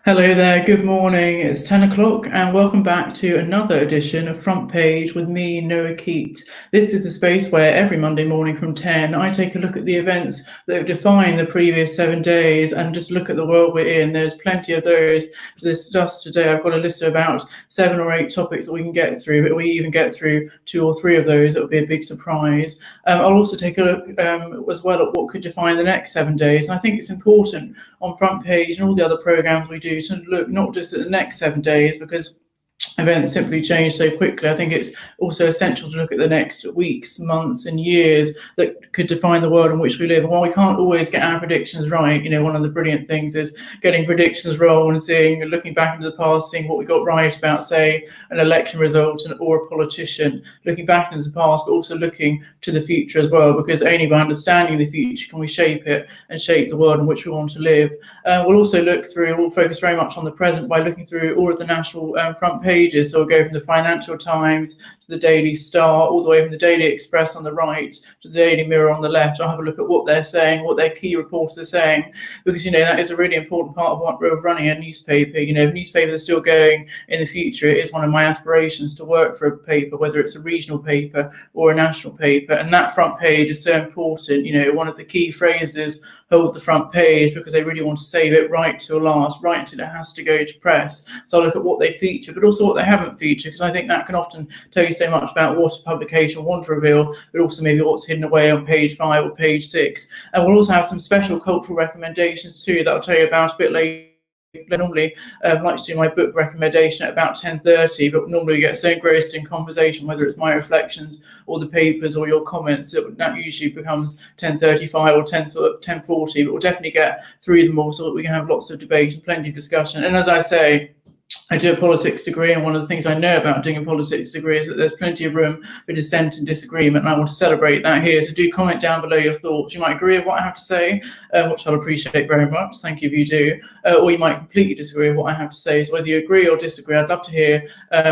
Hello there, good morning. It's 10 o'clock and welcome back to another edition of Front Page with me, Noah Keate. This is the space where every Monday morning from 10, I take a look at the events that have defined the previous 7 days and just look at the world we're in. There's plenty of those to discuss today. I've got a list of about 7 or 8 topics that we can get through, but if we even get through 2 or 3 of those, it will be a big surprise. I'll also take a look as well at what could define the next 7 days. And I think it's important on Front Page and all the other programs we do to look not just at the next 7 days, because events simply change so quickly. I think it's also essential to look at the next weeks, months, and years that could define the world in which we live. And while we can't always get our predictions right, one of the brilliant things is getting predictions wrong and looking back into the past, seeing what we got right about, say, an election result or a politician, looking back into the past, but also looking to the future as well, because only by understanding the future can we shape it and shape the world in which we want to live. We'll focus very much on the present by looking through all of the national front pages. So we'll go from the Financial Times to the Daily Star, all the way from the Daily Express on the right to the Daily Mirror on the left. I'll have a look at what they're saying, what their key reporters are saying, because that is a really important part of running a newspaper. If newspapers are still going in the future, it is one of my aspirations to work for a paper, whether it's a regional paper or a national paper. And that front page is so important. One of the key phrases, hold the front page, because they really want to save it right till last, right till it has to go to press. So I'll look at what they feature, but also what they haven't featured, because I think that can often tell you so much about what a publication want to reveal, but also maybe what's hidden away on page 5 or page 6. And we'll also have some special cultural recommendations too that I'll tell you about a bit later. I normally like to do my book recommendation at about 10:30, but normally get so engrossed in conversation, whether it's my reflections or the papers or your comments, that usually becomes 10:35 or 10:40, but we'll definitely get through them all so that we can have lots of debate and plenty of discussion. And as I say, I do a politics degree, and one of the things I know about doing a politics degree is that there's plenty of room for dissent and disagreement, and I want to celebrate that here. So do comment down below your thoughts. You might agree with what I have to say, which I'll appreciate very much. Thank you if you do. Or you might completely disagree with what I have to say. So whether you agree or disagree, I'd love to hear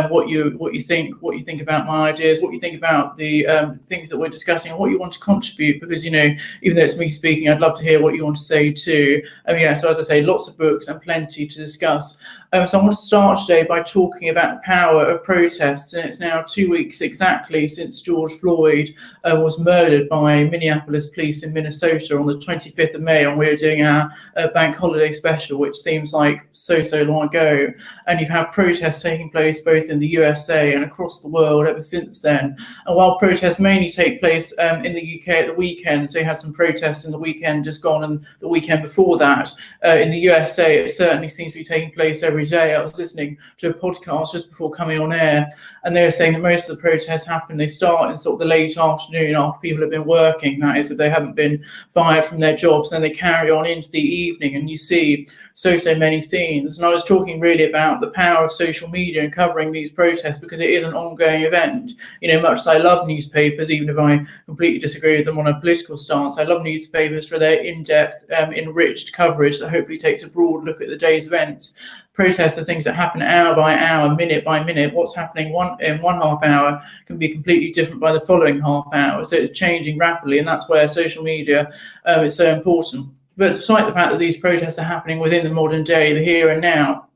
what you think about my ideas, what you think about the things that we're discussing, and what you want to contribute. Because even though it's me speaking, I'd love to hear what you want to say too. So as I say, lots of books and plenty to discuss. So I want to start today by talking about the power of protests, and it's now 2 weeks exactly since George Floyd was murdered by Minneapolis police in Minnesota on the 25th of May, and we're doing our bank holiday special, which seems like so long ago. And you've had protests taking place both in the USA and across the world ever since then. And while protests mainly take place in the UK at the weekend, so you had some protests in the weekend just gone and the weekend before that, in the USA it certainly seems to be taking place every day. I was listening to a podcast just before coming on air, and they were saying that most of the protests they start in sort of the late afternoon after people have been working, that is, if they haven't been fired from their jobs, then they carry on into the evening, and you see so many scenes. And I was talking really about the power of social media and covering these protests, because it is an ongoing event. Much as I love newspapers, even if I completely disagree with them on a political stance, I love newspapers for their in-depth, enriched coverage that hopefully takes a broad look at the day's events. Protests are things that happen hour by hour, minute by minute. What's happening in one half hour can be completely different by the following half hour. So it's changing rapidly, and that's where social media is so important. But despite the fact that these protests are happening within the modern day, the here and now,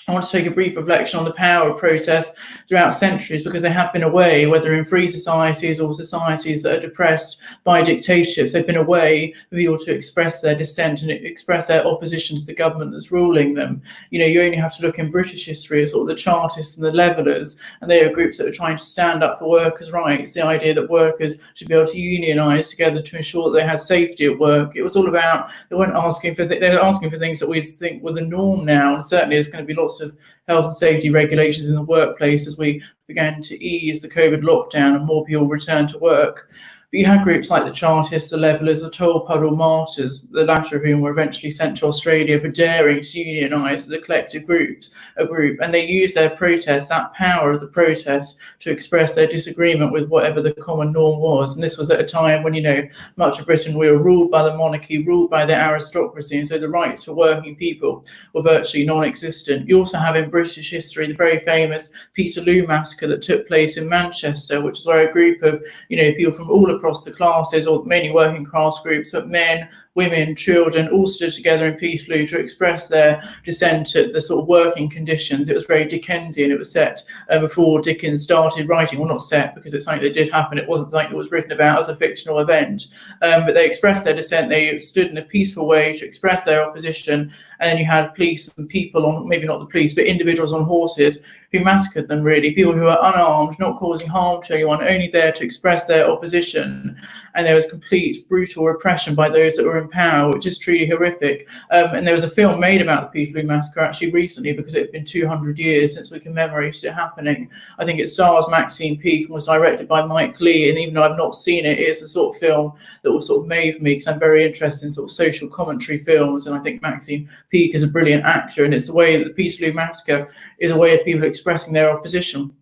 I want to take a brief reflection on the power of protests throughout centuries, because they have been a way, whether in free societies or societies that are depressed by dictatorships, they've been a way for people to express their dissent and express their opposition to the government that's ruling them. You only have to look in British history at sort of the Chartists and the Levellers, and they are groups that are trying to stand up for workers' rights, the idea that workers should be able to unionise together to ensure that they had safety at work. It was all about, they were asking for things that we think were the norm now, and certainly there's going to be lots of health and safety regulations in the workplace as we began to ease the COVID lockdown and more people return to work. But you had groups like the Chartists, the Levellers, the Tolpuddle Martyrs, the latter of whom were eventually sent to Australia for daring to unionise as a collective group, and they used their protest, that power of the protest, to express their disagreement with whatever the common norm was. And this was at a time when, much of Britain, we were ruled by the monarchy, ruled by the aristocracy, and so the rights for working people were virtually non-existent. You also have in British history the very famous Peterloo massacre that took place in Manchester, which is where a group of, people from all across the classes, or mainly working class groups, but men, women, children, all stood together in Peterloo to express their dissent at the sort of working conditions. It was very Dickensian. It was set before Dickens started writing, well, not set because it's something that did happen. It wasn't something that was written about as a fictional event, but they expressed their dissent. They stood in a peaceful way to express their opposition. And then you had police and people on, maybe not the police, but individuals on horses who massacred them, really. People who were unarmed, not causing harm to anyone, only there to express their opposition. And there was complete brutal repression by those that were in power, which is truly horrific. And there was a film made about the Peterloo Massacre actually recently, because it had been 200 years since we commemorated it happening. I think it stars Maxine Peake and was directed by Mike Leigh. And even though I've not seen it, it's the sort of film that was sort of made for me, because I'm very interested in sort of social commentary films. And I think Maxine Peake is a brilliant actor. And it's the way that the Peterloo Massacre is a way of people expressing their opposition.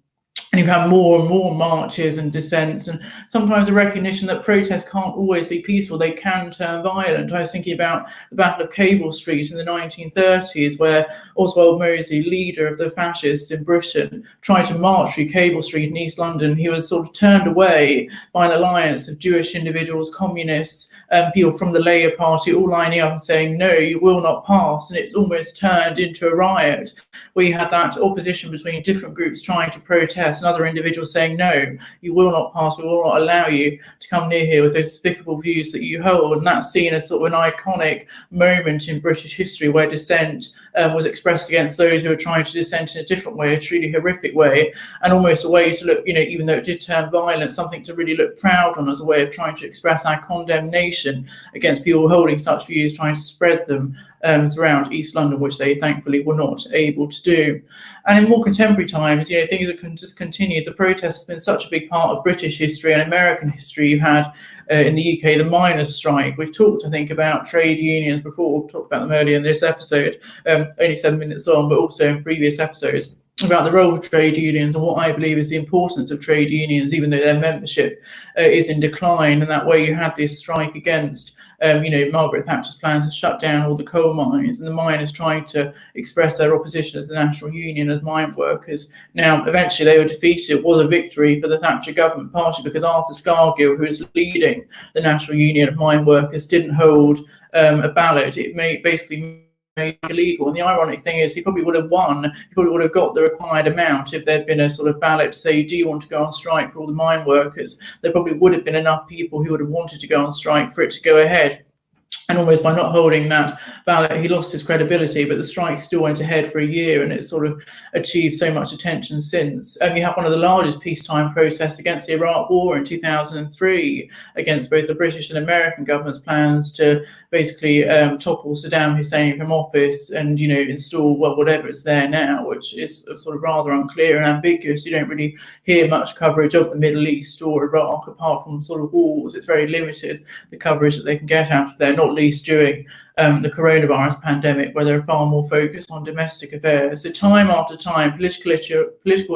And you've had more and more marches and dissents, and sometimes a recognition that protests can't always be peaceful. They can turn violent. I was thinking about the Battle of Cable Street in the 1930s, where Oswald Mosley, leader of the fascists in Britain, tried to march through Cable Street in East London. He was sort of turned away by an alliance of Jewish individuals, communists, people from the Labour Party, all lining up and saying, no, you will not pass. And it's almost turned into a riot. We had that opposition between different groups trying to protest, and other individuals saying, no, you will not pass, we will not allow you to come near here with those despicable views that you hold. And that's seen as sort of an iconic moment in British history, where dissent was expressed against those who were trying to dissent in a different way, a truly horrific way, and almost a way to look, even though it did turn violent, something to really look proud on, as a way of trying to express our condemnation against people holding such views, trying to spread them throughout East London, which they thankfully were not able to do. And in more contemporary times, things have just continued. The protest has been such a big part of British history and American history. You had in the UK the miners' strike. We've talked, I think, about trade unions before. We've talked about them earlier in this episode, only 7 minutes long, but also in previous episodes, about the role of trade unions and what I believe is the importance of trade unions, even though their membership is in decline. And that way you had this strike against Margaret Thatcher's plans to shut down all the coal mines, and the miners trying to express their opposition as the National Union of Mine Workers. Now, eventually they were defeated. It was a victory for the Thatcher government, partially because Arthur Scargill, who was leading the National Union of Mine Workers, didn't hold a ballot. It basically made it illegal. And the ironic thing is, he probably would have won, he probably would have got the required amount if there'd been a sort of ballot to say, do you want to go on strike for all the mine workers? There probably would have been enough people who would have wanted to go on strike for it to go ahead. And almost by not holding that ballot, he lost his credibility, but the strike still went ahead for a year, and it's sort of achieved so much attention since. You have one of the largest peacetime protests against the Iraq War in 2003, against both the British and American government's plans to basically topple Saddam Hussein from office and, install, well, whatever is there now, which is sort of rather unclear and ambiguous. You don't really hear much coverage of the Middle East or Iraq, apart from sort of wars. It's very limited, the coverage that they can get out of there, not least during the coronavirus pandemic, where they're far more focused on domestic affairs. So time after time, political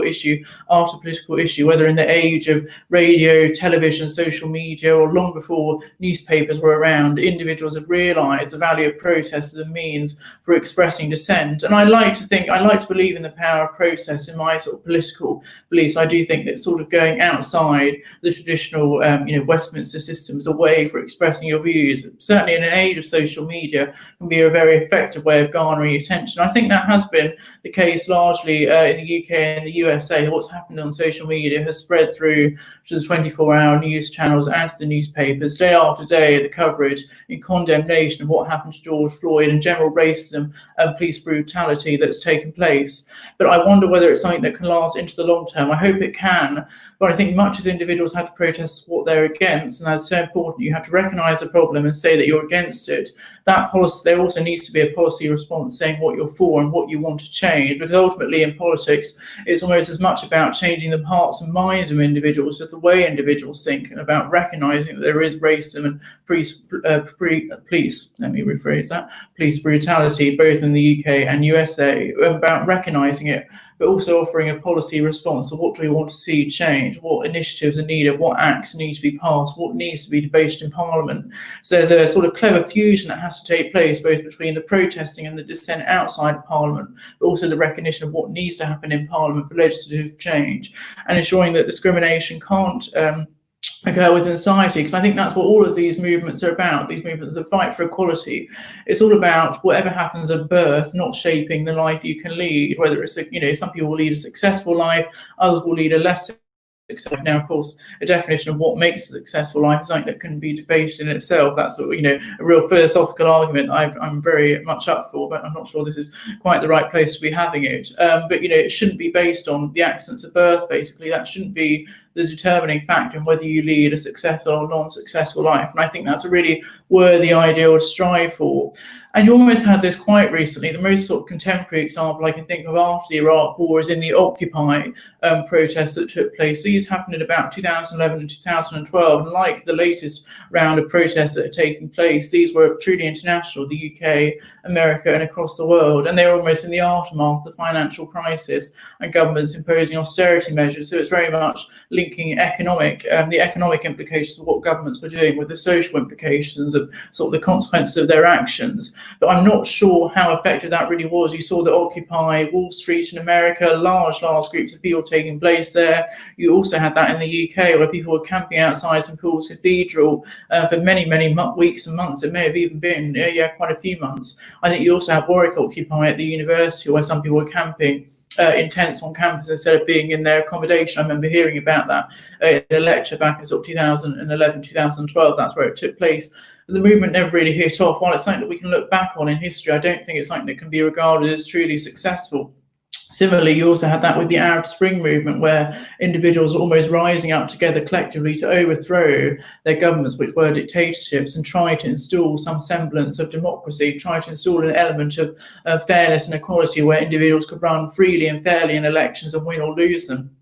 issue after political issue, whether in the age of radio, television, social media, or long before newspapers were around, individuals have realised the value of protest as a means for expressing dissent. And I like to believe in the power of protest in my sort of political beliefs. I do think that sort of going outside the traditional, Westminster system is a way for expressing your views. Certainly in an age of social media, can be a very effective way of garnering attention. I think that has been the case largely in the UK and the USA. What's happened on social media has spread through to the 24-hour news channels and to the newspapers. Day after day, the coverage in condemnation of what happened to George Floyd and general racism and police brutality that's taken place. But I wonder whether it's something that can last into the long term. I hope it can, but I think much as individuals have to protest what they're against, and that's so important, you have to recognise the problem and say that you're against it. That policy, there also needs to be a policy response saying what you're for and what you want to change, because ultimately in politics it's almost as much about changing the hearts and minds of individuals as the way individuals think, and about recognising that there is racism and police brutality both in the UK and USA, about recognising it, but also offering a policy response. So what do we want to see change? What initiatives are needed? What acts need to be passed? What needs to be debated in Parliament? So there's a sort of clever fusion that has to take place both between the protesting and the dissent outside of Parliament, but also the recognition of what needs to happen in Parliament for legislative change, and ensuring that discrimination can't occur within society, because I think that's what all of these movements are about. These movements that fight for equality, it's all about whatever happens at birth not shaping the life you can lead, whether it's some people will lead a successful life, others will lead a less successful. Now, of course, a definition of what makes a successful life is something that can be debated in itself. That's a real philosophical argument I'm very much up for, but I'm not sure this is quite the right place to be having it. But it shouldn't be based on the accidents of birth. Basically, that shouldn't be the determining factor in whether you lead a successful or non-successful life. And I think that's a really worthy ideal to strive for. And you almost had this quite recently. The most sort of contemporary example I can think of after the Iraq War is in the Occupy protests that took place. These happened in about 2011 and 2012. And like the latest round of protests that are taking place, these were truly international, the UK, America, and across the world. And they were almost in the aftermath of the financial crisis and governments imposing austerity measures. So it's very much linking the economic implications of what governments were doing with the social implications of sort of the consequences of their actions. But I'm not sure how effective that really was. You saw the Occupy Wall Street in America, large groups of people taking place there. You also had that in the UK, where people were camping outside St Paul's Cathedral for many weeks and months. It may have even been quite a few months. I think you also had Warwick Occupy at the university, where some people were camping in tents on campus instead of being in their accommodation. I remember hearing about that in a lecture back in sort of 2011, 2012. That's where it took place. The movement never really hit off. While it's something that we can look back on in history, I don't think it's something that can be regarded as truly successful. Similarly, you also had that with the Arab Spring movement, where individuals were almost rising up together collectively to overthrow their governments, which were dictatorships, and try to install some semblance of democracy, try to install an element of fairness and equality where individuals could run freely and fairly in elections and win or lose them.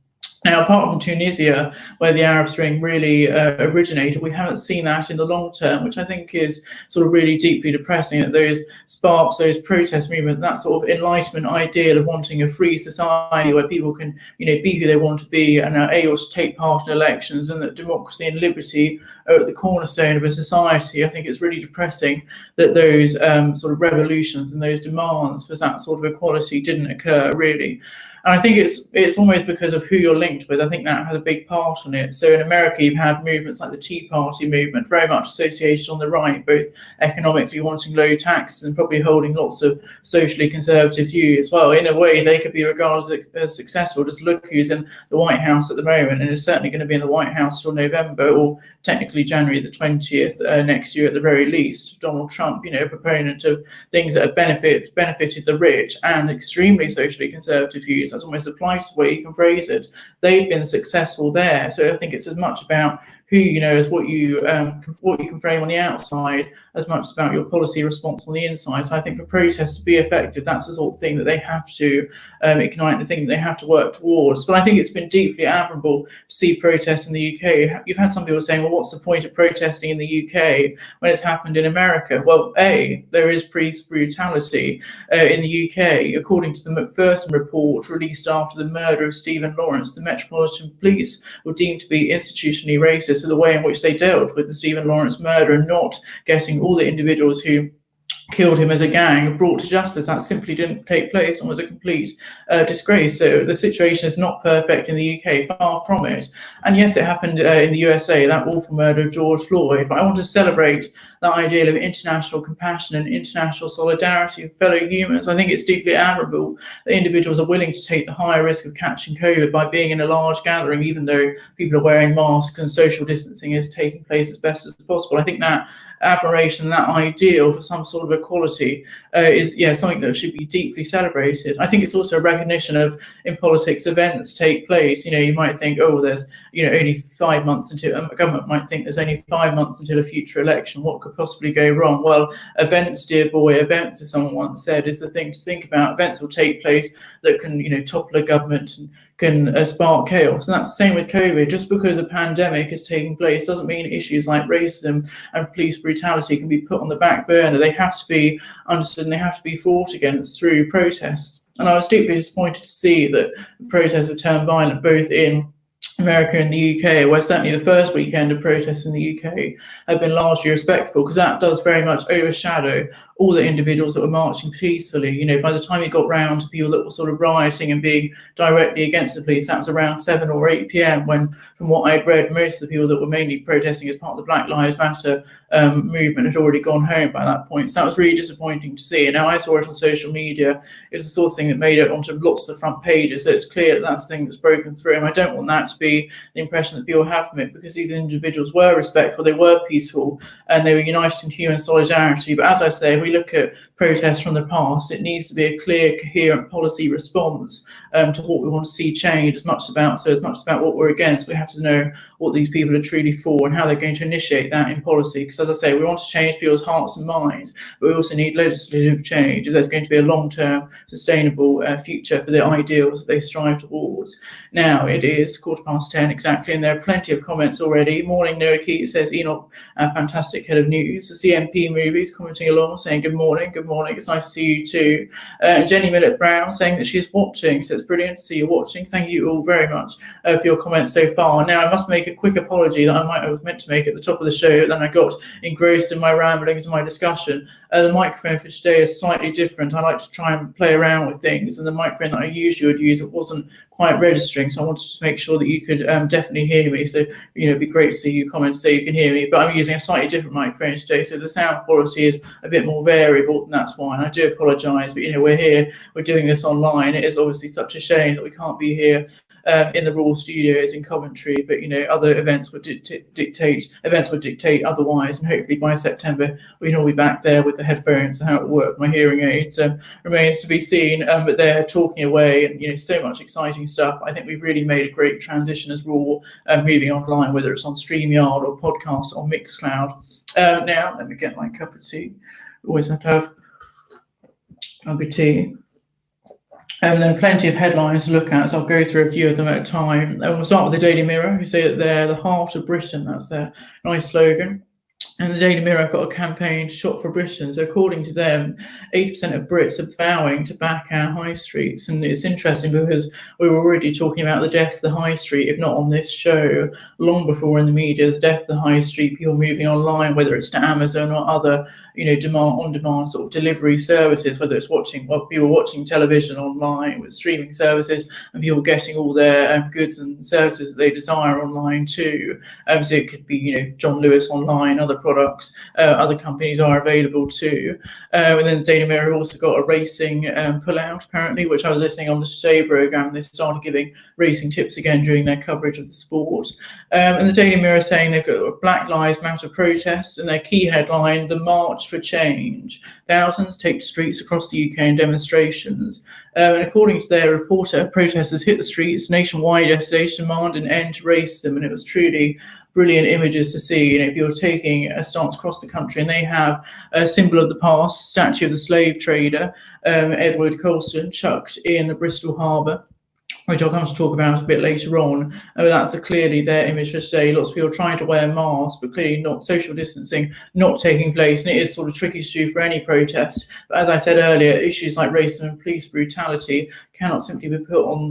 Now, apart from Tunisia, where the Arab Spring really originated, we haven't seen that in the long term, which I think is sort of really deeply depressing, that those sparks, those protest movements, that sort of Enlightenment ideal of wanting a free society where people can, be who they want to be and are able to take part in elections, and that democracy and liberty are at the cornerstone of a society. I think it's really depressing that those sort of revolutions and those demands for that sort of equality didn't occur, really. And I think it's almost because of who you're linked with. I think that has a big part in it. So in America, you've had movements like the Tea Party movement, very much associated on the right, both economically wanting low taxes and probably holding lots of socially conservative views. Well, in a way, they could be regarded as successful. Just look who's in the White House at the moment, and is certainly going to be in the White House till November, or technically January the 20th next year at the very least. Donald Trump, a proponent of things that have benefited the rich and extremely socially conservative views. That's almost the politest way you can phrase it. They've been successful there. So I think it's as much about who you know as what you can frame on the outside, as much as about your policy response on the inside. So I think for protests to be effective, that's the sort of thing that they have to ignite, the thing that they have to work towards. But I think it's been deeply admirable to see protests in the UK. You've had some people saying, well, what's the point of protesting in the UK when it's happened in America? Well, there is police brutality in the UK. According to the Macpherson report released after the murder of Stephen Lawrence, the Metropolitan Police were deemed to be institutionally racist for the way in which they dealt with the Stephen Lawrence murder, and not getting all the individuals who killed him as a gang brought to justice. That simply didn't take place and was a complete disgrace. So the situation is not perfect in the UK, far from it. And yes, it happened in the USA, that awful murder of George Floyd. But I want to celebrate that ideal of international compassion and international solidarity with fellow humans. I think it's deeply admirable that individuals are willing to take the higher risk of catching COVID by being in a large gathering, even though people are wearing masks and social distancing is taking place as best as possible. I think that admiration, that ideal for some sort of equality is something that should be deeply celebrated. I think it's also a recognition of, in politics, events take place. You might think, there's only 5 months until a government might think there's only 5 months until a future election. What could possibly go wrong? Well, events, dear boy, events, as someone once said, is the thing to think about. Events will take place that can topple a government and can spark chaos. And that's the same with COVID. Just because a pandemic is taking place doesn't mean issues like racism and police brutality can be put on the back burner. They have to be understood and they have to be fought against through protests. And I was deeply disappointed to see that protests have turned violent, both in America and the UK, where certainly the first weekend of protests in the UK have been largely respectful, because that does very much overshadow all the individuals that were marching peacefully. You know, by the time you got round to people that were sort of rioting and being directly against the police, that was around 7 or 8 p.m. when, from what I'd read, most of the people that were mainly protesting as part of the Black Lives Matter movement had already gone home by that point. So that was really disappointing to see. And now I saw it on social media. It's the sort of thing that made it onto lots of the front pages. So it's clear that that's the thing that's broken through. And I don't want that to be the impression that people have from it, because these individuals were respectful, they were peaceful, and they were united in human solidarity. But as I say, if we look at protests from the past, it needs to be a clear, coherent policy response to what we want to see change. As much about what we're against, we have to know what these people are truly for and how they're going to initiate that in policy. Because as I say, we want to change people's hearts and minds, but we also need legislative change if there's going to be a long-term, sustainable future for the ideals that they strive towards. Now it is 10:15 exactly, and there are plenty of comments already. Morning, Noah Keate, says Enoch, fantastic head of news. The CMP movies commenting along, saying good morning, it's nice to see you too. Jenny Millett Brown saying that she's watching, so it's brilliant to see you watching. Thank you all very much for your comments so far. Now I must make a quick apology that I was meant to make at the top of the show, then I got engrossed in my ramblings and my discussion. The microphone for today is slightly different. I like to try and play around with things, and the microphone that I usually would use, it wasn't quite registering, so I wanted to make sure that you could definitely hear me. So, you know, it'd be great to see you comment so you can hear me, but I'm using a slightly different microphone today, so the sound quality is a bit more variable, and that's why, and I do apologize, but you know, we're here, we're doing this online. It is obviously such a shame that we can't be here in the Raw Studios in Coventry, but you know, other events would dictate otherwise, and hopefully by September we can all be back there with the headphones and how it works. My hearing aids remains to be seen, but they're talking away, and you know, so much exciting stuff. I think we've really made a great transition as Raw, moving online, whether it's on StreamYard or podcast or Mixcloud. Now let me get my cup of tea. Always have to have a cup of tea. And there are plenty of headlines to look at, so I'll go through a few of them at a time. And we'll start with the Daily Mirror, who say that they're the heart of Britain. That's their nice slogan. And the Daily Mirror got a campaign, Shop for Britain. So according to them, 80% of Brits are vowing to back our high streets. And it's interesting because we were already talking about the death of the high street, if not on this show, long before in the media, the death of the high street, people moving online, whether it's to Amazon or other, you know, on-demand sort of delivery services, whether it's people watching television online with streaming services, and people getting all their goods and services that they desire online too. So it could be, you know, John Lewis online, other products, other companies are available too. And then the Daily Mirror also got a racing pullout, apparently, which I was listening on the Today programme. They started giving racing tips again during their coverage of the sport. And the Daily Mirror saying they've got a Black Lives Matter protest, and their key headline, the March for Change. Thousands take to streets across the UK in demonstrations. And according to their reporter, protesters hit the streets nationwide yesterday to demand an end to racism, and it was truly brilliant images to see. You know, people taking a stance across the country, and they have a symbol of the past, statue of the slave trader, Edward Colston, chucked in the Bristol Harbour, which I'll come to talk about a bit later on. That's clearly their image for today. Lots of people trying to wear masks, but clearly not, social distancing not taking place. And it is sort of tricky to do for any protest. But as I said earlier, issues like racism and police brutality cannot simply be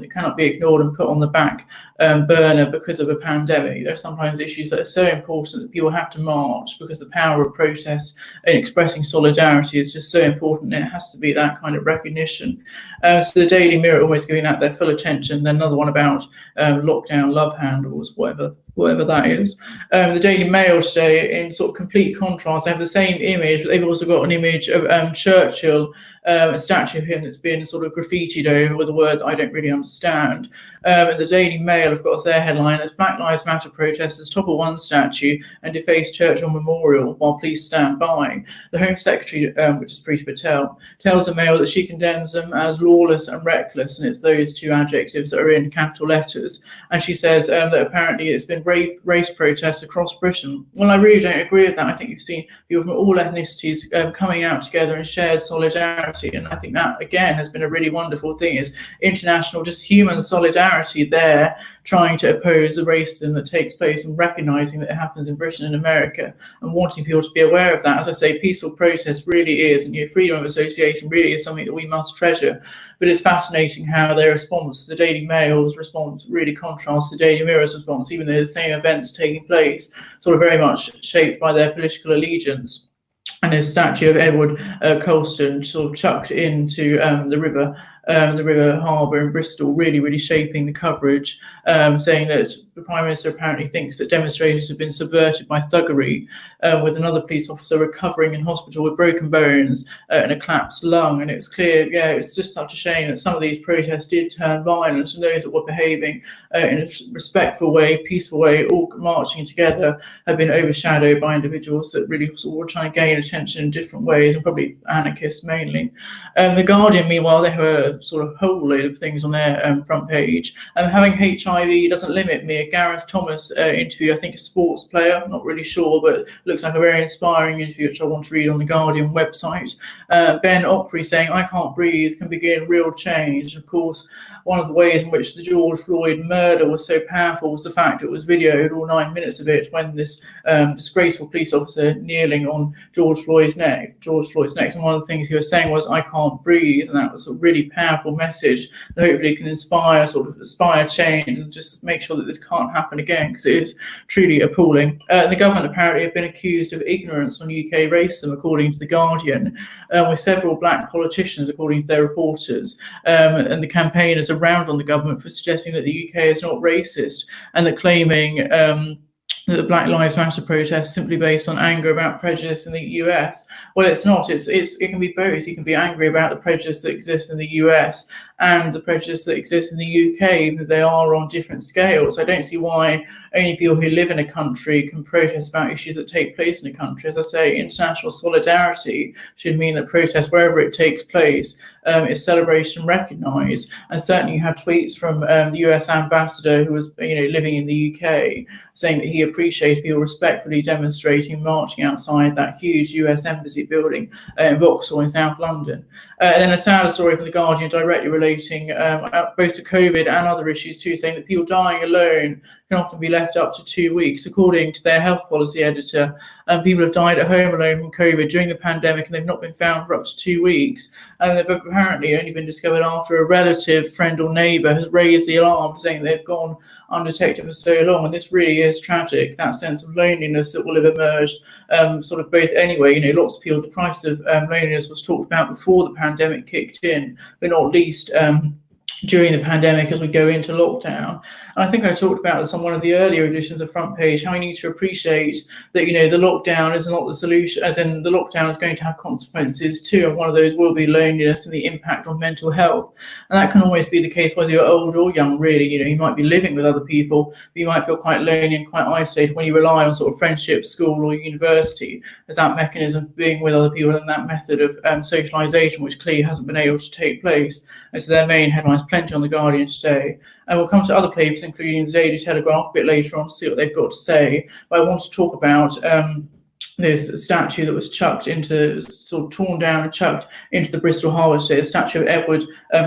cannot be ignored and put on the back burner because of a pandemic. There are sometimes issues that are so important that people have to march, because the power of protest and expressing solidarity is just so important. It has to be that kind of recognition. So the Daily Mirror always giving that their full attention. Then another one about lockdown love handles, whatever that is. The Daily Mail today, in sort of complete contrast, they have the same image, but they've also got an image of Churchill, a statue of him that's been sort of graffitied over with a word that I don't really understand. And the Daily Mail have got as their headline as Black Lives Matter protesters topple one statue and deface Churchill Memorial while police stand by. The Home Secretary, which is Priti Patel, tells the Mail that she condemns them as lawless and reckless, and it's those two adjectives that are in capital letters. And she says that apparently it's been in race protests across Britain. Well, I really don't agree with that. I think you've seen people from all ethnicities coming out together in shared solidarity, and I think that again has been a really wonderful thing. Is international, just human solidarity there, trying to oppose the racism that takes place and recognizing that it happens in Britain and America, and wanting people to be aware of that. As I say, peaceful protest really is, and freedom of association really is something that we must treasure. But it's fascinating how their response, the Daily Mail's response, really contrasts the Daily Mirror's response, even though the same events taking place, sort of very much shaped by their political allegiance. And his statue of Edward Colston sort of chucked into the river harbour in Bristol, really shaping the coverage, saying that the Prime Minister apparently thinks that demonstrators have been subverted by thuggery, with another police officer recovering in hospital with broken bones and a collapsed lung. And it's clear, it's just such a shame that some of these protests did turn violent, and those that were behaving in a respectful way, peaceful way, all marching together, have been overshadowed by individuals that really sort of were trying to gain attention in different ways, and probably anarchists mainly. The Guardian, meanwhile, they have a sort of whole load of things on their front page. Having HIV doesn't limit me. A Gareth Thomas interview, I think a sports player, not really sure, but looks like a very inspiring interview, which I want to read on the Guardian website. Ben Opry saying, "I can't breathe can begin real change." Of course, one of the ways in which the George Floyd murder was so powerful was the fact it was videoed, all 9 minutes of it, when this disgraceful police officer kneeling on George Floyd's neck. And one of the things he was saying was, "I can't breathe," and that was a really powerful message that hopefully can inspire change and just make sure that this can't happen again, because it is truly appalling. The government apparently have been accused of ignorance on UK racism, according to the Guardian, with several black politicians, according to their reporters, and the campaigners around on the government for suggesting that the UK is not racist, and that claiming that the Black Lives Matter protests simply based on anger about prejudice in the US. Well, it's not. It can be both. You can be angry about the prejudice that exists in the US and the prejudice that exists in the UK, even if they are on different scales. I don't see why only people who live in a country can protest about issues that take place in a country. As I say, international solidarity should mean that protest, wherever it takes place, is celebrated and recognised. And certainly you have tweets from the US ambassador, who was living in the UK, saying that he appreciated people respectfully demonstrating, marching outside that huge US embassy building in Vauxhall in South London. And then a sad story from the Guardian directly relating both to COVID and other issues too, saying that people dying alone can often be left up to 2 weeks. According to their health policy editor, people have died at home alone from COVID during the pandemic, and they've not been found for up to 2 weeks. And they've apparently only been discovered after a relative, friend or neighbour has raised the alarm, saying they've gone undetected for so long. And this really is tragic, that sense of loneliness that will have emerged sort of both anyway. Lots of people, the crisis of loneliness was talked about before the pandemic kicked in, but not least during the pandemic as we go into lockdown. And I think I talked about this on one of the earlier editions of Front Page, how we need to appreciate that, the lockdown is not the solution, as in the lockdown is going to have consequences too, and one of those will be loneliness and the impact on mental health. And that can always be the case whether you're old or young, really. You might be living with other people, but you might feel quite lonely and quite isolated when you rely on sort of friendship, school or university as that mechanism of being with other people and that method of socialisation, which clearly hasn't been able to take place. And so their main headlines, plenty on the Guardian today. And we'll come to other papers, including the Daily Telegraph, a bit later on to see what they've got to say. But I want to talk about this statue that was torn down and chucked into the Bristol Harbour today, the statue of Edward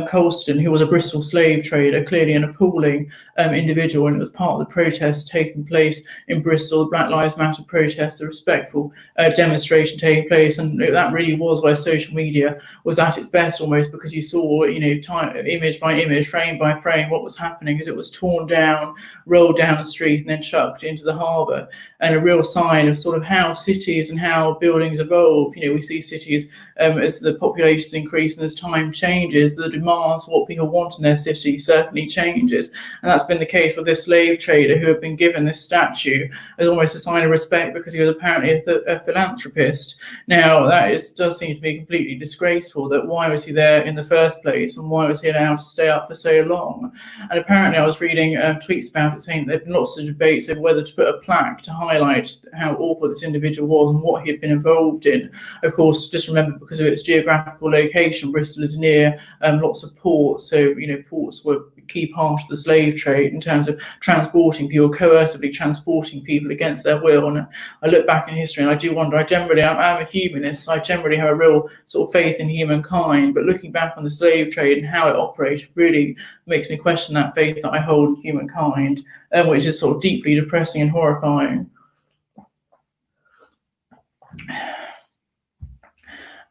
Colston, who was a Bristol slave trader, clearly an appalling individual, and it was part of the protests taking place in Bristol, the Black Lives Matter protests, the respectful demonstration taking place. And that really was where social media was at its best almost, because you saw, image by image, frame by frame, what was happening as it was torn down, rolled down the street and then chucked into the harbour. And a real sign of sort of how cities and how buildings evolve. We see cities as the populations increase and as time changes, the demands for what people want in their city certainly changes. And that's been the case with this slave trader who had been given this statue as almost a sign of respect because he was apparently a philanthropist. Now, does seem to be completely disgraceful. That why was he there in the first place, and why was he allowed to stay up for so long? And apparently I was reading tweets about it saying there have been lots of debates over whether to put a plaque to highlight highlight how awful this individual was and what he had been involved in. Of course, just remember, because of its geographical location, Bristol is near lots of ports, so ports were a key part of the slave trade in terms of transporting people, coercively transporting people against their will. And I look back in history and I do wonder, I'm a humanist, so I generally have a real sort of faith in humankind, but looking back on the slave trade and how it operated really makes me question that faith that I hold in humankind, which is sort of deeply depressing and horrifying.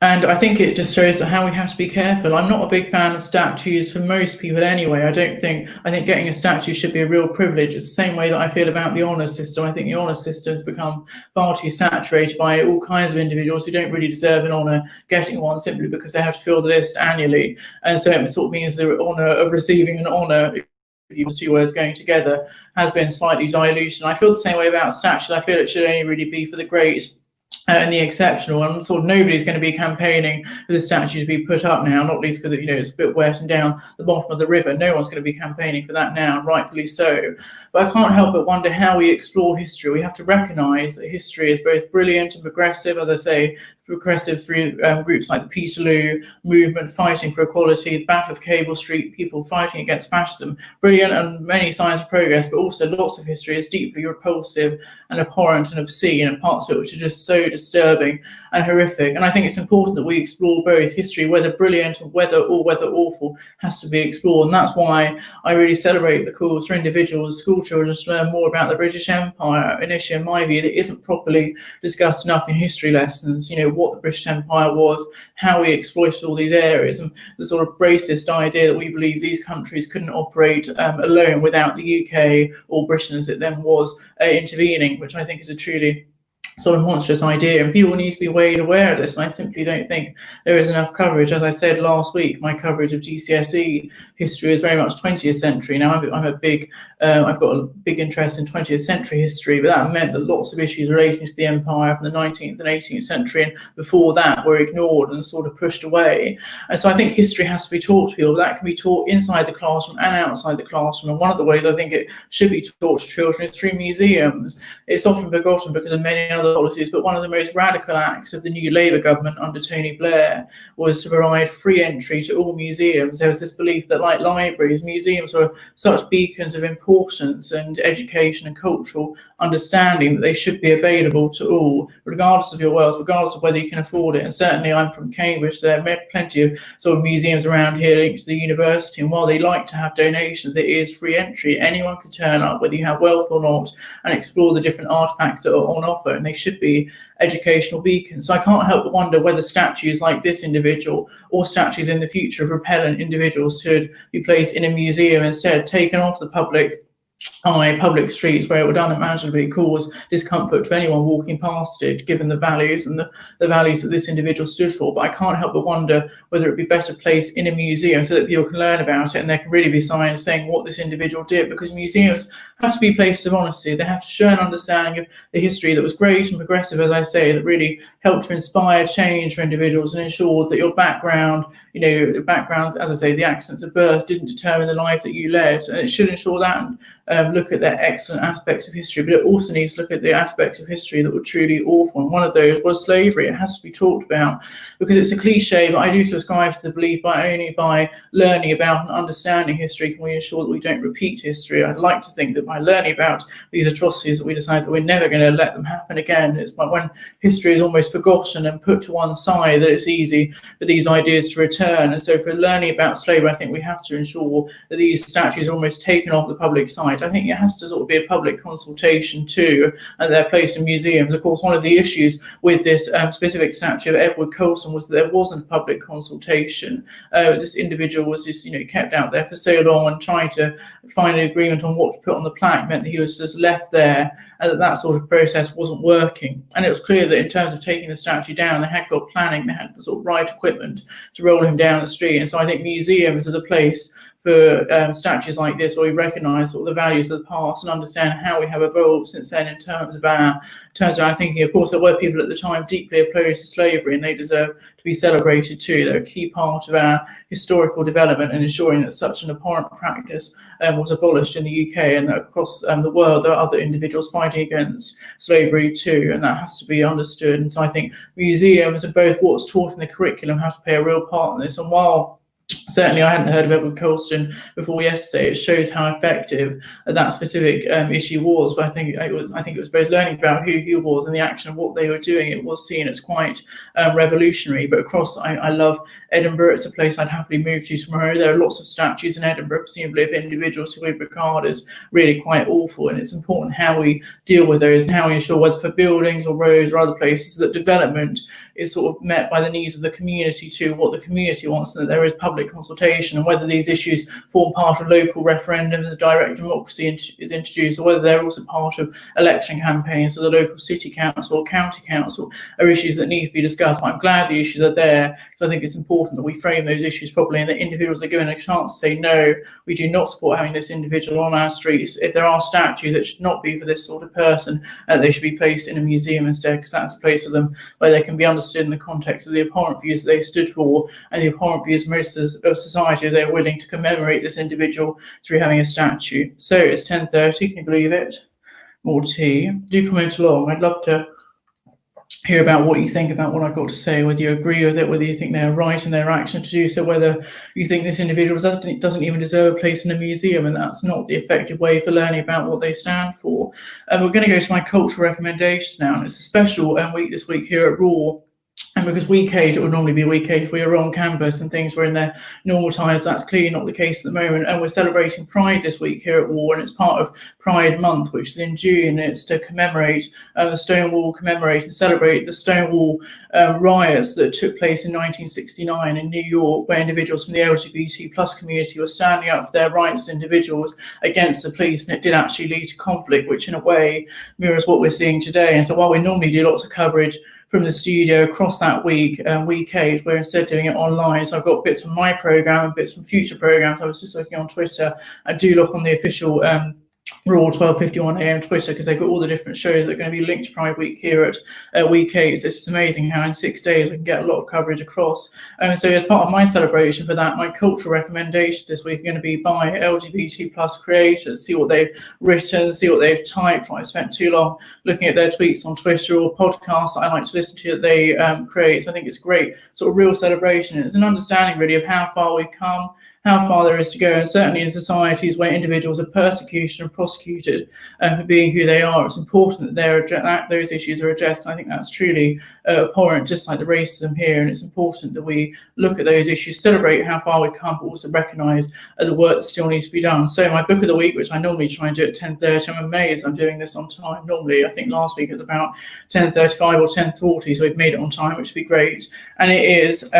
And I think it just shows how we have to be careful. I'm not a big fan of statues for most people anyway. I think getting a statue should be a real privilege. It's the same way that I feel about the honours system. I think the honours system has become far too saturated by all kinds of individuals who don't really deserve an honour getting one simply because they have to fill the list annually. And so it sort of means the honour of receiving an honour, the two words going together, has been slightly diluted. And I feel the same way about statues. I feel it should only really be for the great and the exceptional, and sort of nobody's going to be campaigning for the statue to be put up now, not least because it's a bit wet and down the bottom of the river. No one's going to be campaigning for that now, and rightfully so. But I can't help but wonder how we explore history. We have to recognise that history is both brilliant and progressive, as I say, progressive through groups like the Peterloo movement fighting for equality, the Battle of Cable Street, people fighting against fascism. Brilliant and many signs of progress, but also lots of history is deeply repulsive and abhorrent and obscene, and parts of it which are just so disturbing and horrific. And I think it's important that we explore both. History, whether brilliant or whether awful, has to be explored. And that's why I really celebrate the calls for individuals, school children, to learn more about the British Empire, an issue, in my view, that isn't properly discussed enough in history lessons. What the British Empire was, how we exploited all these areas, and the sort of racist idea that we believe these countries couldn't operate alone without the UK or Britain as it then was intervening, which I think is a truly sort of monstrous idea, and people need to be made aware of this. And I simply don't think there is enough coverage. As I said last week, my coverage of GCSE history is very much 20th century. Now I've got a big interest in 20th century history, but that meant that lots of issues relating to the empire from the 19th and 18th century and before that were ignored and sort of pushed away. And so I think history has to be taught to people. That can be taught inside the classroom and outside the classroom. And one of the ways I think it should be taught to children is through museums. It's often forgotten because of many other policies, but one of the most radical acts of the new Labour government under Tony Blair was to provide free entry to all museums. There was this belief that, like libraries, museums were such beacons of importance and education and cultural understanding that they should be available to all, regardless of your wealth, regardless of whether you can afford it. And certainly I'm from Cambridge, there are plenty of sort of museums around here linked to the university, and while they like to have donations, it is free entry. Anyone can turn up, whether you have wealth or not, and explore the different artefacts that are on offer, and they should be educational beacons. So I can't help but wonder whether statues like this individual or statues in the future of repellent individuals should be placed in a museum instead, taken off the public streets where it would unimaginably cause discomfort to anyone walking past it, given the values and the values that this individual stood for. But I can't help but wonder whether it'd be better placed in a museum so that people can learn about it and there can really be signs saying what this individual did, because museums have to be places of honesty. They have to show an understanding of the history that was great and progressive, as I say, that really helped to inspire change for individuals and ensured that your background, as I say, the accidents of birth didn't determine the life that you led. And it should ensure that and look at the excellent aspects of history, but it also needs to look at the aspects of history that were truly awful. And one of those was slavery. It has to be talked about because it's a cliche, but I do subscribe to the belief only by learning about and understanding history can we ensure that we don't repeat history. I'd like to think that by learning about these atrocities that we decide that we're never going to let them happen again. It's by when history is almost forgotten and put to one side that it's easy for these ideas to return. And so for learning about slavery, I think we have to ensure that these statues are almost taken off the public side. I think it has to sort of be a public consultation too, and they're placed in museums. Of course, one of the issues with this specific statue of Edward Colston was that there wasn't a public consultation. This individual was just, kept out there for so long, and trying to find an agreement on what to put on the plaque meant that he was just left there, and that sort of process wasn't working. And it was clear that in terms of taking the statue down, they had got planning, they had the sort of right equipment to roll him down the street. And so I think museums are the place for statues like this, where we recognise sort of the values of the past and understand how we have evolved since then in terms of our thinking. Of course, there were people at the time deeply opposed to slavery, and they deserve to be celebrated too. They're a key part of our historical development and ensuring that such an abhorrent practice was abolished in the UK, and that across the world there are other individuals fighting against slavery too, and that has to be understood. And so I think museums and both what's taught in the curriculum have to play a real part in this. And while certainly I hadn't heard of Edward Colston before yesterday, it shows how effective that specific issue was. But I think it was both learning about who he was and the action of what they were doing. It was seen as quite revolutionary. But across, I love Edinburgh. It's a place I'd happily move to tomorrow. There are lots of statues in Edinburgh, presumably of individuals who we regard as really quite awful. And it's important how we deal with those and how we ensure, whether for buildings or roads or other places, that development is sort of met by the needs of the community too, what the community wants, and that there is public consultation, and whether these issues form part of local referendums and direct democracy is introduced, or whether they're also part of election campaigns, or the local city council or county council, are issues that need to be discussed. But I'm glad the issues are there, because I think it's important that we frame those issues properly and that individuals are given a chance to say, no, we do not support having this individual on our streets. If there are statues, it should not be for this sort of person. They should be placed in a museum instead, because that's a place for them where they can be understood in the context of the abhorrent views that they stood for and the abhorrent views most of society. They're willing to commemorate this individual through having a statue. So it's 10:30, can you believe it? More tea. Do comment along. I'd love to hear about what you think about what I've got to say, whether you agree with it, whether you think they're right in their action to do so, whether you think this individual doesn't even deserve a place in a museum, and that's not the effective way for learning about what they stand for. We're going to go to my cultural recommendations now, and it's a special week this week here at Raw. And because Week 8, it would normally be Week 8, we are on campus and things were in their normal times. That's clearly not the case at the moment. And we're celebrating Pride this week here at War, and it's part of Pride Month, which is in June. It's to commemorate and celebrate the Stonewall riots that took place in 1969 in New York, where individuals from the LGBT plus community were standing up for their rights as individuals against the police. And it did actually lead to conflict, which in a way mirrors what we're seeing today. And so while we normally do lots of coverage from the studio across that week, Week 8, we're instead doing it online. So I've got bits from my programme and bits from future programmes. I was just looking on Twitter. I do look on the official Raw 12:51 a.m. Twitter, because they've got all the different shows that are going to be linked to Pride Week here at Week 8. So it's just amazing how in 6 days we can get a lot of coverage across. So as part of my celebration for that, my cultural recommendations this week are going to be by LGBT plus creators. See what they've written, see what they've typed. I spent too long looking at their tweets on Twitter or podcasts that I like to listen to that they create. So I think it's a great sort of real celebration. It's an understanding really of how far we've come, how far there is to go, and certainly in societies where individuals are persecuted and prosecuted for being who they are, it's important that those issues are addressed. I think that's truly abhorrent, just like the racism here, and it's important that we look at those issues, celebrate how far we've come, but also recognise the work that still needs to be done. So my book of the week, which I normally try and do at 10:30, I'm amazed I'm doing this on time. Normally, I think last week it was about 10:35 or 10:40, so we've made it on time, which would be great. And it is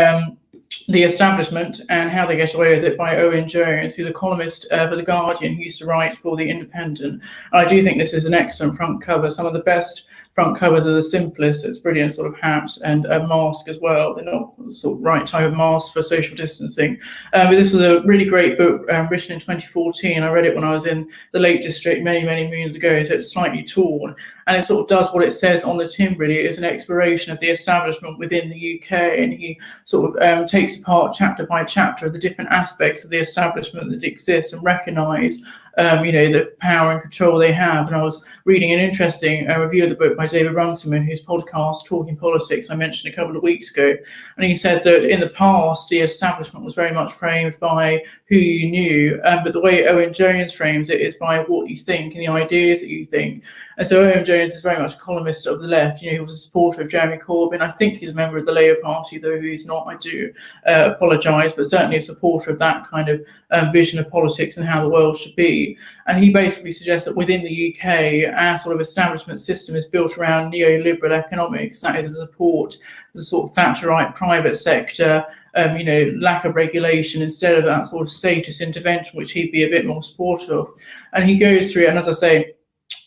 The Establishment and How They Get Away with It by Owen Jones, who's a columnist for The Guardian, who used to write for The Independent. And I do think this is an excellent front cover. Some of the best front covers are the simplest. It's brilliant sort of hat and a mask as well. They're not the sort of right type of mask for social distancing. But this was a really great book written in 2014. I read it when I was in the Lake District many, many moons ago, so it's slightly torn. And it sort of does what it says on the tin, really. It is an exploration of the establishment within the UK, and he sort of takes apart chapter by chapter of the different aspects of the establishment that exist and recognise the power and control they have. And I was reading an interesting review of the book by David Runciman, whose podcast Talking Politics I mentioned a couple of weeks ago, and he said that in the past the establishment was very much framed by who you knew, but the way Owen Jones frames it is by what you think and the ideas that you think. And so Owen Jones is very much a columnist of the left. He was a supporter of Jeremy Corbyn. I think he's a member of the Labour Party, though he's not. I do apologise, but certainly a supporter of that kind of vision of politics and how the world should be. And he basically suggests that within the UK, our sort of establishment system is built around neoliberal economics. That is, a support the sort of Thatcherite private sector, lack of regulation instead of that sort of statist intervention, which he'd be a bit more supportive of. And he goes through it, and as I say,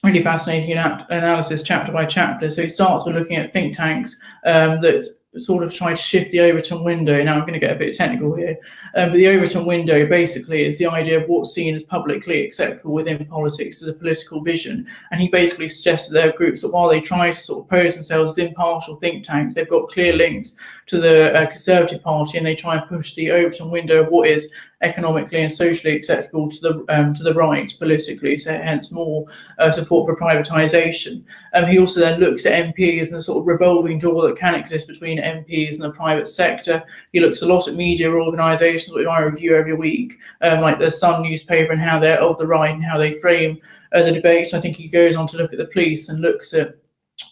really fascinating analysis chapter by chapter. So he starts with looking at think tanks that sort of tried to shift the Overton window. Now I'm going to get a bit technical here, but the Overton window basically is the idea of what's seen as publicly acceptable within politics as a political vision. And he basically suggested there are groups that while they try to sort of pose themselves as impartial think tanks, they've got clear links to the Conservative Party, and they try and push the Overton window of what is economically and socially acceptable to the right politically, so hence more support for privatisation. He also then looks at MPs and the sort of revolving door that can exist between MPs and the private sector. He looks a lot at media organisations, which I review every week, like the Sun newspaper, and how they're of the right and how they frame the debate. I think he goes on to look at the police and looks at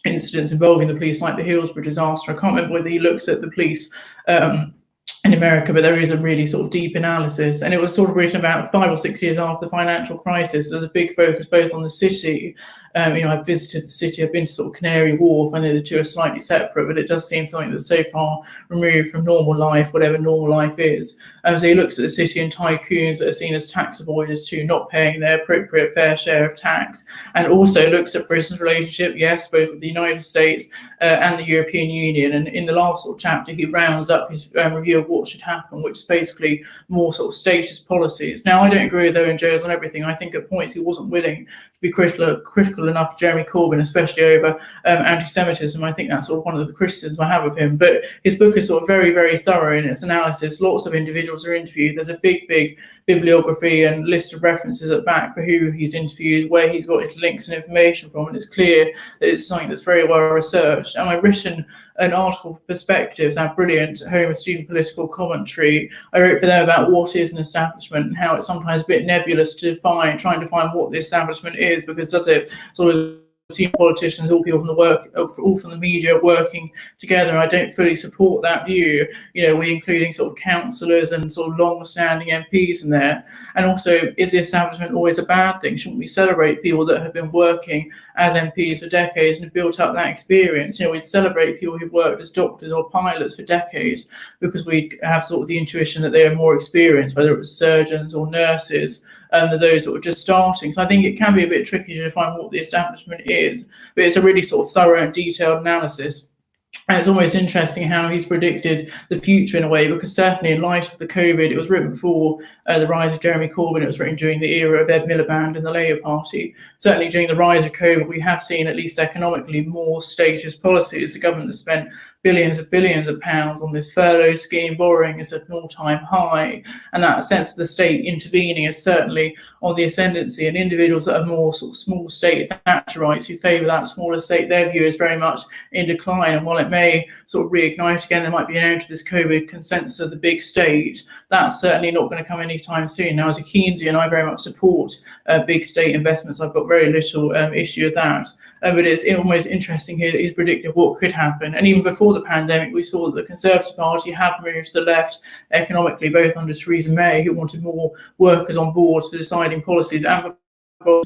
incidents involving the police, like the Hillsborough disaster. I can't remember whether he looks at the police in America, but there is a really sort of deep analysis, and it was sort of written about 5 or 6 years after the financial crisis. There's a big focus both on the city. I've visited the city, I've been to sort of Canary Wharf. I know the two are slightly separate, but it does seem something that's so far removed from normal life, whatever normal life is. So he looks at the city and tycoons that are seen as tax avoiders too, not paying their appropriate fair share of tax, and also looks at Britain's relationship, yes, both with the United States and the European Union. And in the last sort of chapter, he rounds up his review of what should happen, which is basically more sort of status policies. Now, I don't agree with Owen Jones on everything. I think at points he wasn't willing to be critical enough of Jeremy Corbyn, especially over anti-Semitism. I think that's sort of one of the criticisms I have of him. But his book is sort of very, very thorough in its analysis. Lots of individuals are interviewed. There's a big bibliography and list of references at the back for who he's interviewed, where he's got his links and information from, and it's clear that it's something that's very well researched. And I've written an article for Perspectives, our brilliant home of student political commentary. I wrote for them about what is an establishment and how it's sometimes a bit nebulous to define, trying to find what the establishment is, because does it sort of see politicians, all people from the work, all from the media working together? I don't fully support that view. We're including sort of councillors and sort of long-standing MPs in there. And also, is the establishment always a bad thing? Shouldn't we celebrate people that have been working as MPs for decades and have built up that experience? We celebrate people who've worked as doctors or pilots for decades because we have sort of the intuition that they are more experienced, whether it was surgeons or nurses, than those that were just starting. So I think it can be a bit tricky to define what the establishment is, but it's a really sort of thorough and detailed analysis. And it's almost interesting how he's predicted the future in a way, because certainly in light of the COVID, it was written before the rise of Jeremy Corbyn, it was written during the era of Ed Miliband and the Labour Party. Certainly during the rise of COVID, we have seen, at least economically, more status policies. The government has spent billions of pounds on this furlough scheme. Borrowing is at an all-time high, and that sense of the state intervening is certainly on the ascendancy. And individuals that are more sort of small state Thatcherites who favour that smaller state, their view is very much in decline. And while it may sort of reignite again, there might be an end to this COVID consensus of the big state. That's certainly not going to come anytime soon. Now, as a Keynesian, I very much support big state investments. I've got very little issue with that. But it's almost interesting here that he's predicted what could happen. And even before the pandemic, we saw that the Conservative Party had moved to the left economically, both under Theresa May, who wanted more workers on boards for deciding policies, and for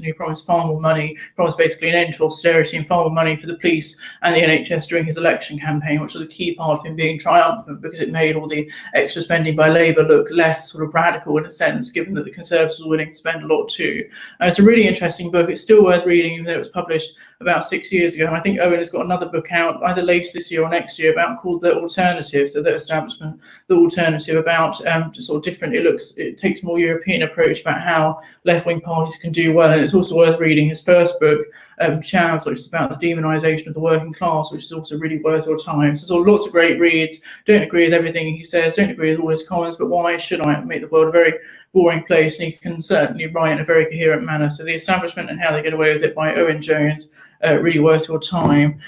who promised far more money, promised basically an end to austerity and far more money for the police and the NHS during his election campaign, which was a key part of him being triumphant, because it made all the extra spending by Labour look less sort of radical in a sense, given that the Conservatives were willing to spend a lot too. It's a really interesting book. It's still worth reading, even though it was published about 6 years ago. And I think Owen has got another book out either later this year or next year called The Alternative, so the establishment, The Alternative, about just sort of different, it takes a more European approach about how left-wing parties can do well. And it's also worth reading his first book, Chavs, which is about the demonisation of the working class, which is also really worth your time. So there's lots of great reads. Don't agree with everything he says, don't agree with all his comments, but why should I? Make the world a very boring place, and he can certainly write in a very coherent manner. So The Establishment and How They Get Away with It by Owen Jones, really worth your time.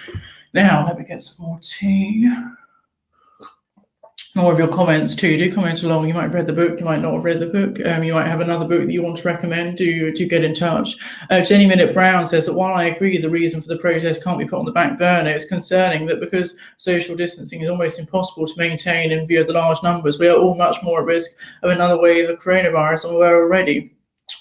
Now, let me get some more tea. More of your comments too. Do comment along. You might have read the book, you might not have read the book. You might have another book that you want to recommend. Do get in touch. Jenny Minute Brown says that while I agree the reason for the protest can't be put on the back burner, it's concerning that because social distancing is almost impossible to maintain in view of the large numbers, we are all much more at risk of another wave of coronavirus than we were already.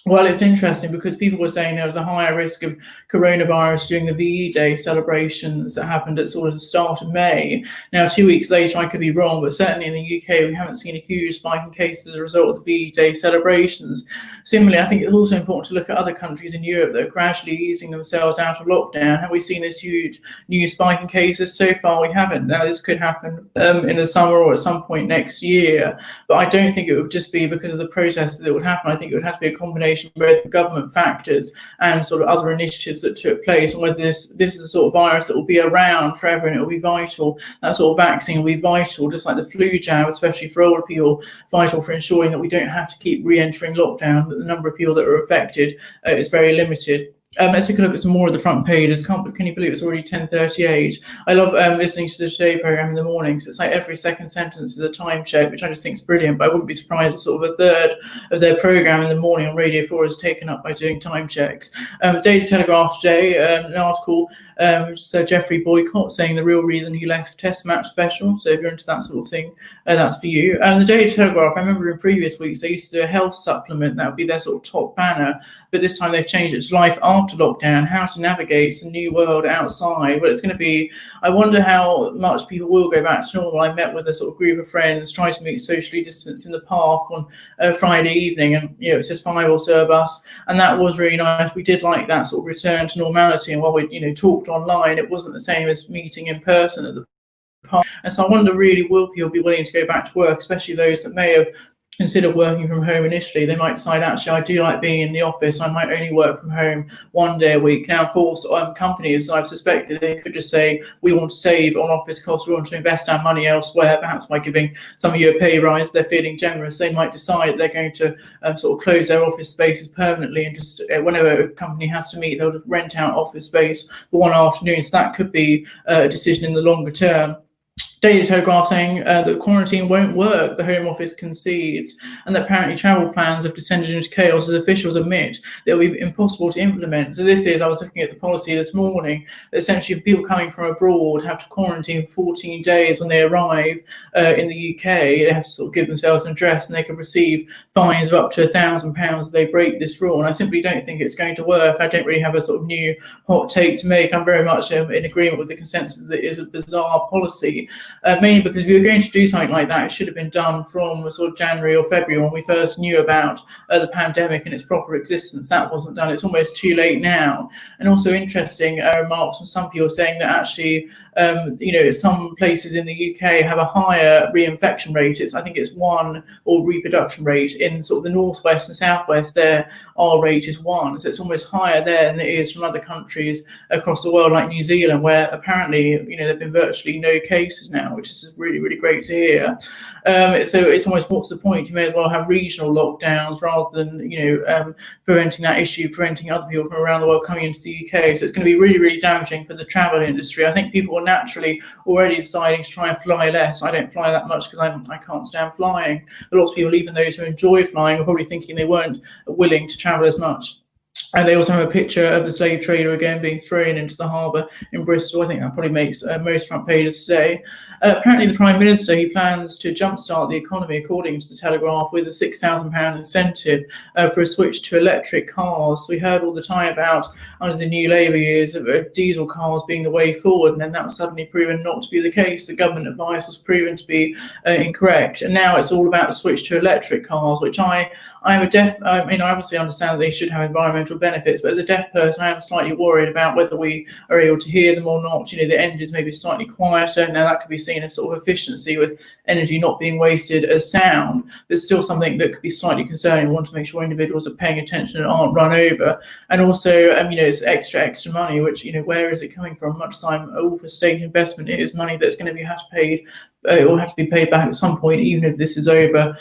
Well, it's interesting because people were saying there was a higher risk of coronavirus during the VE Day celebrations that happened at sort of the start of May. Now, 2 weeks later, I could be wrong, but certainly in the UK, we haven't seen a huge spike in cases as a result of the VE Day celebrations. Similarly, I think it's also important to look at other countries in Europe that are gradually easing themselves out of lockdown. Have we seen this huge new spike in cases? So far, we haven't. Now, this could happen in the summer or at some point next year, but I don't think it would just be because of the protests that would happen. I think it would have to be a combination of both government factors and sort of other initiatives that took place, and whether this is a sort of virus that will be around forever and it will be vital. That sort of vaccine will be vital, just like the flu jab, especially for older people, vital for ensuring that we don't have to keep re-entering lockdown, that the number of people that are affected is very limited. Let's take a look at some more of the front pages. Can you believe it's already 10:38? I love listening to the Today programme in the morning because it's like every second sentence is a time check, which I just think is brilliant. But I wouldn't be surprised if sort of a third of their programme in the morning on Radio 4 is taken up by doing time checks. Daily Telegraph today, an article, Sir Geoffrey Boycott saying the real reason he left Test Match Special. So if you're into that sort of thing, that's for you. The Daily Telegraph, I remember in previous weeks they used to do a health supplement. That would be their sort of top banner. But this time they've changed it to Life After Lockdown, how to navigate the new world outside. Well, it's going to be, I wonder how much people will go back to normal. I met with a sort of group of friends, tried to meet socially distanced in the park on Friday evening, and it's just 5 or so of us, and that was really nice. We did like that sort of return to normality, and while we talked online, it wasn't the same as meeting in person at the park. And so I wonder, really, will people be willing to go back to work, especially those that may have consider working from home initially? They might decide, actually, I do like being in the office. I might only work from home 1 day a week. Now, of course, companies, I've suspected, they could just say, we want to save on office costs. We want to invest our money elsewhere, perhaps by giving some of you a pay rise. They're feeling generous. They might decide they're going to sort of close their office spaces permanently, and just whenever a company has to meet, they'll just rent out office space for one afternoon. So that could be a decision in the longer term. Daily Telegraph saying that quarantine won't work, the Home Office concedes, and that apparently travel plans have descended into chaos as officials admit that it will be impossible to implement. So this is, I was looking at the policy this morning, that essentially people coming from abroad have to quarantine 14 days when they arrive in the UK. They have to sort of give themselves an address, and they can receive fines of up to £1,000 if they break this rule. And I simply don't think it's going to work. I don't really have a sort of new hot take to make. I'm very much in agreement with the consensus that it is a bizarre policy. Mainly because if we were going to do something like that, it should have been done from sort of January or February when we first knew about the pandemic and its proper existence. That wasn't done. It's almost too late now. And also interesting remarks from some people saying that actually, some places in the UK have a higher reinfection rate. I think it's 1, or reproduction rate. In sort of the northwest and southwest, their R rate is 1. So it's almost higher there than it is from other countries across the world, like New Zealand, where apparently, there have been virtually no cases now, which is really, really great to hear. So it's almost, what's the point? You may as well have regional lockdowns rather than, preventing that issue, preventing other people from around the world coming into the UK. So it's going to be really, really damaging for the travel industry. I think people are naturally already deciding to try and fly less. I don't fly that much because I can't stand flying. But lots of people, even those who enjoy flying, are probably thinking they weren't willing to travel as much. And they also have a picture of the slave trader again being thrown into the harbour in Bristol. I think that probably makes most front pages today. Apparently the Prime Minister, he plans to jumpstart the economy, according to the Telegraph, with a £6,000 incentive for a switch to electric cars. We heard all the time about, under the new Labour years, diesel cars being the way forward, and then that was suddenly proven not to be the case. The government advice was proven to be incorrect, and now it's all about the switch to electric cars, which I obviously understand that they should have environmental benefits, but as a deaf person, I am slightly worried about whether we are able to hear them or not. The engines may be slightly quieter. Now that could be seen as sort of efficiency, with energy not being wasted as sound. There's still something that could be slightly concerning. We want to make sure individuals are paying attention and aren't run over. And also, it's extra money, which, where is it coming from? Much as I'm all for state investment, it is money that's going to be paid. It will have to be paid back at some point, even if this is over,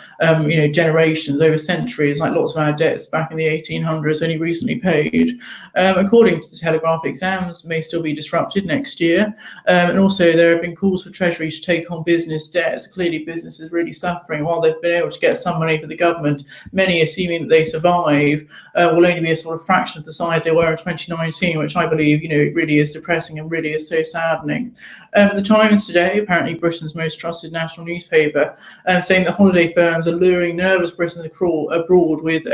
generations, over centuries, like lots of our debts back in the 1800s only recently paid. According to the Telegraph, exams may still be disrupted next year. And also there have been calls for Treasury to take on business debts. Clearly business is really suffering. While they've been able to get some money for the government, many, assuming that they survive, will only be a sort of fraction of the size they were in 2019, which I believe, really is depressing and really is so saddening. The Times today, apparently Britain's most most trusted national newspaper, saying that holiday firms are luring nervous Britons abroad with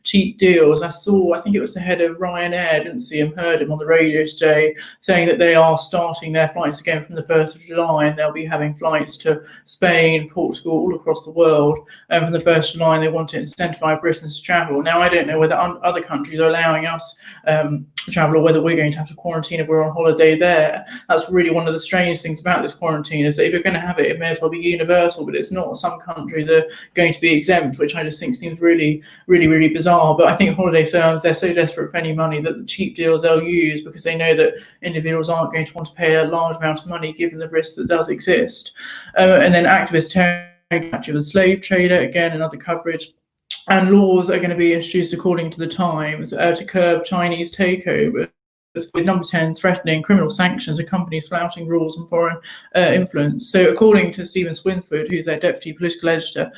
cheap deals. I think it was the head of Ryanair, I didn't see him, heard him on the radio today, saying that they are starting their flights again from the 1st of July, and they'll be having flights to Spain, Portugal, all across the world from the 1st of July, and they want to incentivise Britons to travel. Now, I don't know whether other countries are allowing us to travel, or whether we're going to have to quarantine if we're on holiday there. That's really one of the strange things about this quarantine, is that if you're going to have it, it may as well be universal, but it's not. Some countries are going to be exempt, which I just think seems really, really, really bizarre. But I think holiday firms, they're so desperate for any money that the cheap deals they'll use, because they know that individuals aren't going to want to pay a large amount of money given the risk that does exist. And then activists capture the slave trader, again, another coverage. And laws are going to be introduced, according to the Times, to curb Chinese takeovers, with Number 10 threatening criminal sanctions to companies flouting rules on foreign influence. So according to Stephen Swinford, who's their deputy political editor,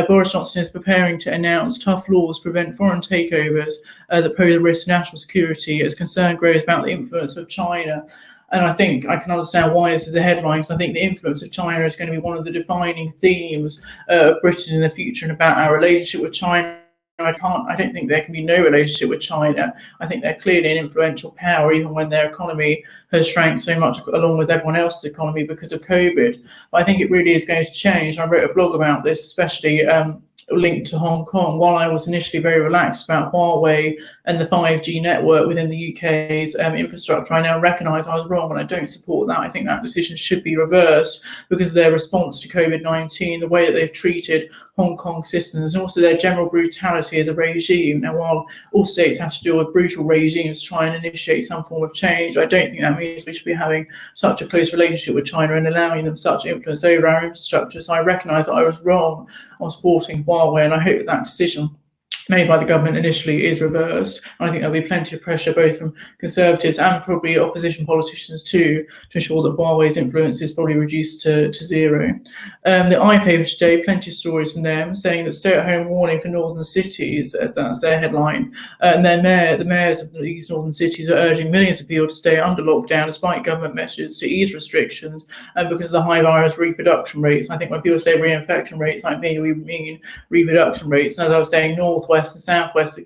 Boris Johnson is preparing to announce tough laws to prevent foreign takeovers that pose a risk to national security as concern grows about the influence of China. And I think I can understand why this is a headline, because I think the influence of China is going to be one of the defining themes of Britain in the future, and about our relationship with China. I don't think there can be no relationship with China. I think they're clearly an influential power, even when their economy has shrank so much along with everyone else's economy because of COVID. But I think it really is going to change. I wrote a blog about this, especially linked to Hong Kong. While I was initially very relaxed about Huawei and the 5G network within the UK's infrastructure, I now recognise I was wrong, and I don't support that. I think that decision should be reversed because of their response to COVID-19, the way that they've treated Hong Kong citizens, and also their general brutality as a regime. Now, while all states have to deal with brutal regimes to try and initiate some form of change, I don't think that means we should be having such a close relationship with China and allowing them such influence over our infrastructure. So I recognise that I was wrong on supporting Huawei, and I hope that decision made by the government initially is reversed. And I think there'll be plenty of pressure both from Conservatives and probably opposition politicians too, to ensure that Huawei's influence is probably reduced to zero. The iPaper today, plenty of stories from them saying that stay-at-home warning for northern cities, that's their headline. And the mayors of these northern cities are urging millions of people to stay under lockdown despite government messages to ease restrictions because of the high virus reproduction rates. I think when people say reinfection rates, like me, we mean reproduction rates. And as I was saying, northwest and southwest, the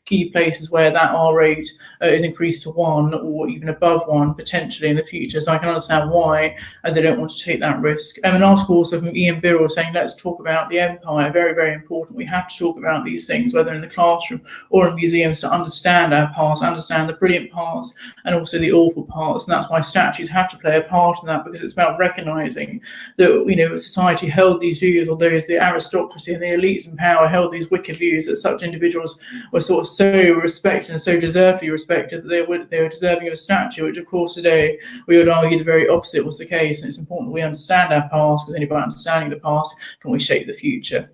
key places where that R rate is increased to 1 or even above 1 potentially in the future. So I can understand why they don't want to take that risk. An article also from Ian Birrell saying, let's talk about the empire. Very, very important. We have to talk about these things, whether in the classroom or in museums, to understand our past, understand the brilliant parts and also the awful parts. And that's why statues have to play a part in that, because it's about recognising that, you know, society held these views, or those, the aristocracy and the elites in power held these wicked views, that such individuals were sort of so respected and so deservedly respected that they were deserving of a statue, which of course today we would argue the very opposite was the case. And it's important we understand our past, because only by understanding the past can we shape the future.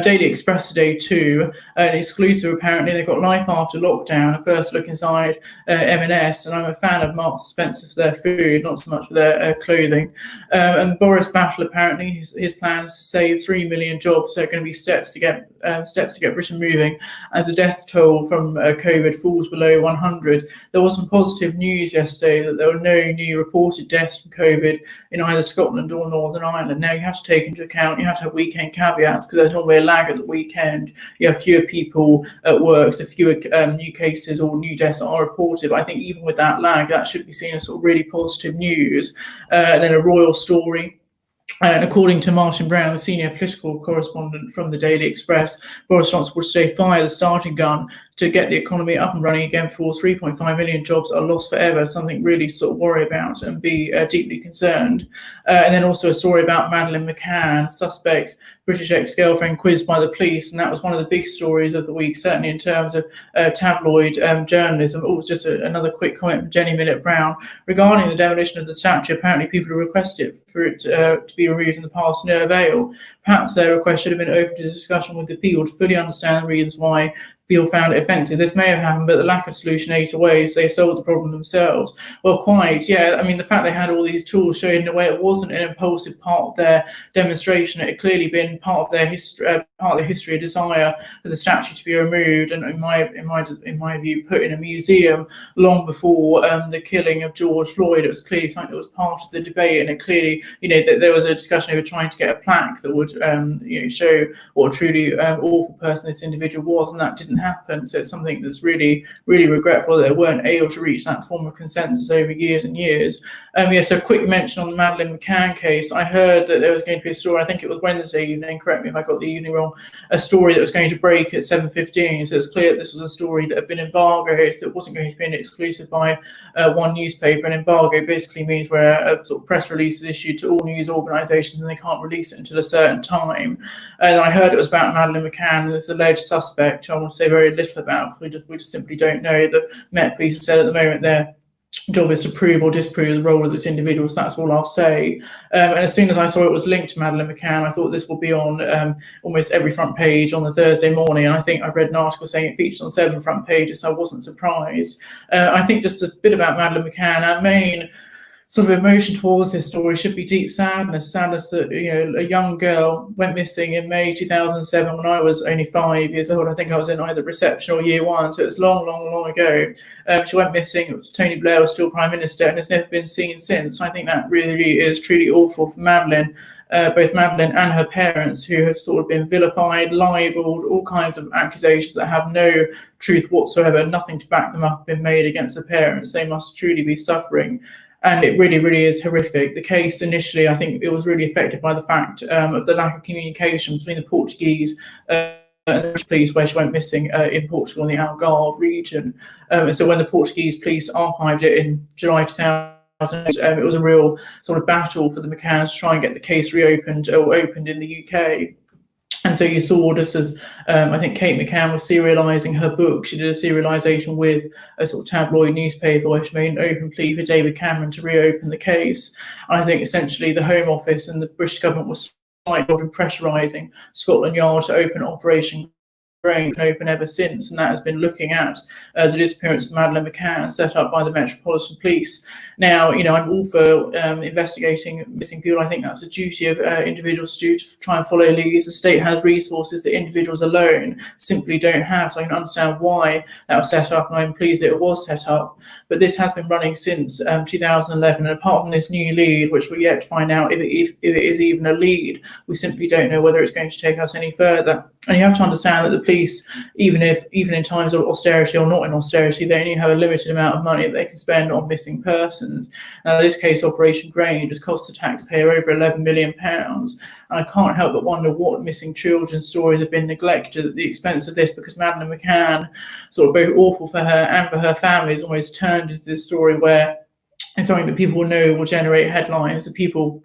Daily Express today too, an exclusive apparently. They've got Life After Lockdown, a first look inside M&S, and I'm a fan of Marks & Spencer for their food, not so much for their clothing. And Boris Battle, apparently his plan is to save 3 million jobs. So there are going to be steps to get Britain moving as the death toll from COVID falls below 100. There was some positive news yesterday that there were no new reported deaths from COVID in either Scotland or Northern Ireland. Now you have to take into account, you have to have weekend caveats, because there's normally a lag at the weekend. You have fewer people at work, so fewer new cases or new deaths are reported. But I think even with that lag, that should be seen as sort of really positive news. And then a royal story. And according to Martin Brown, the senior political correspondent from the Daily Express, Boris Johnson will today fire the starting gun to get the economy up and running again before 3.5 million jobs are lost forever, something really sort of worry about and be deeply concerned. And then also a story about Madeleine McCann, suspects, British ex-girlfriend quizzed by the police. And that was one of the big stories of the week, certainly in terms of tabloid journalism. Oh, just another quick comment from Jenny Millett-Brown. Regarding the demolition of the statue, apparently people have requested for it to be removed in the past, no avail. Perhaps their request should have been open to discussion with the people to fully understand the reasons why people found it offensive. This may have happened, but the lack of solution ate away, so they solved the problem themselves. Well, quite, yeah. I mean, the fact they had all these tools showed in a way it wasn't an impulsive part of their demonstration. It had clearly been part of their history, a desire for the statue to be removed, and in my view, put in a museum long before the killing of George Floyd. It was clearly something that was part of the debate, and it clearly, that there was a discussion over trying to get a plaque that would, show what a truly awful person this individual was, and that didn't happen. So it's something that's really, really regretful that they weren't able to reach that form of consensus over years and years. So a quick mention on the Madeleine McCann case. I heard that there was going to be a story, I think it was Wednesday evening, correct me if I got the evening wrong, a story that was going to break at 7:15. So it's clear that this was a story that had been embargoed, so it wasn't going to be an exclusive by one newspaper. An embargo basically means where a sort of press release is issued to all news organisations and they can't release it until a certain time. And I heard it was about Madeleine McCann, this alleged suspect, I want to say very little about, because we just simply don't know. The Met Police have said at the moment their job is to prove or disprove the role of this individual, so that's all I'll say. And as soon as I saw it was linked to Madeleine McCann, I thought this will be on almost every front page on the Thursday morning, and I think I read an article saying it featured on 7 front pages, so I wasn't surprised. I think just a bit about Madeleine McCann. Our main sort of emotion towards this story should be deep sadness that, a young girl went missing in May 2007 when I was only 5 years old. I think I was in either reception or year 1, so it's long, long, long ago. She went missing. It was Tony Blair was still Prime Minister, and has never been seen since. I think that really is truly awful for Madeleine. Both Madeleine and her parents, who have sort of been vilified, libelled, all kinds of accusations that have no truth whatsoever, nothing to back them up, been made against the parents. They must truly be suffering. And it really, really is horrific. The case initially, I think it was really affected by the fact of the lack of communication between the Portuguese and the police, where she went missing in Portugal in the Algarve region. So when the Portuguese police archived it in July 2008, it was a real sort of battle for the McCanns to try and get the case reopened or opened in the UK. And so you saw, just as I think Kate McCann was serialising her book, she did a serialisation with a sort of tabloid newspaper where she made an open plea for David Cameron to reopen the case. And I think essentially the Home Office and the British government was slightly pressurising Scotland Yard to open Operation Grain, open ever since, and that has been looking at the disappearance of Madeleine McCann, set up by the Metropolitan Police. Now, I'm all for investigating missing people. I think that's a duty of individuals to try and follow leads. The state has resources that individuals alone simply don't have, so I can understand why that was set up, and I'm pleased that it was set up. But this has been running since 2011, and apart from this new lead, which we're yet to find out if it is even a lead, we simply don't know whether it's going to take us any further. And you have to understand that the police, even in times of austerity or not in austerity, they only have a limited amount of money that they can spend on missing persons. Now, in this case, Operation Grain has cost the taxpayer over £11 million. And I can't help but wonder what missing children's stories have been neglected at the expense of this, because Madeleine McCann, sort of both awful for her and for her family, has almost turned into this story where it's something that people know will generate headlines, that people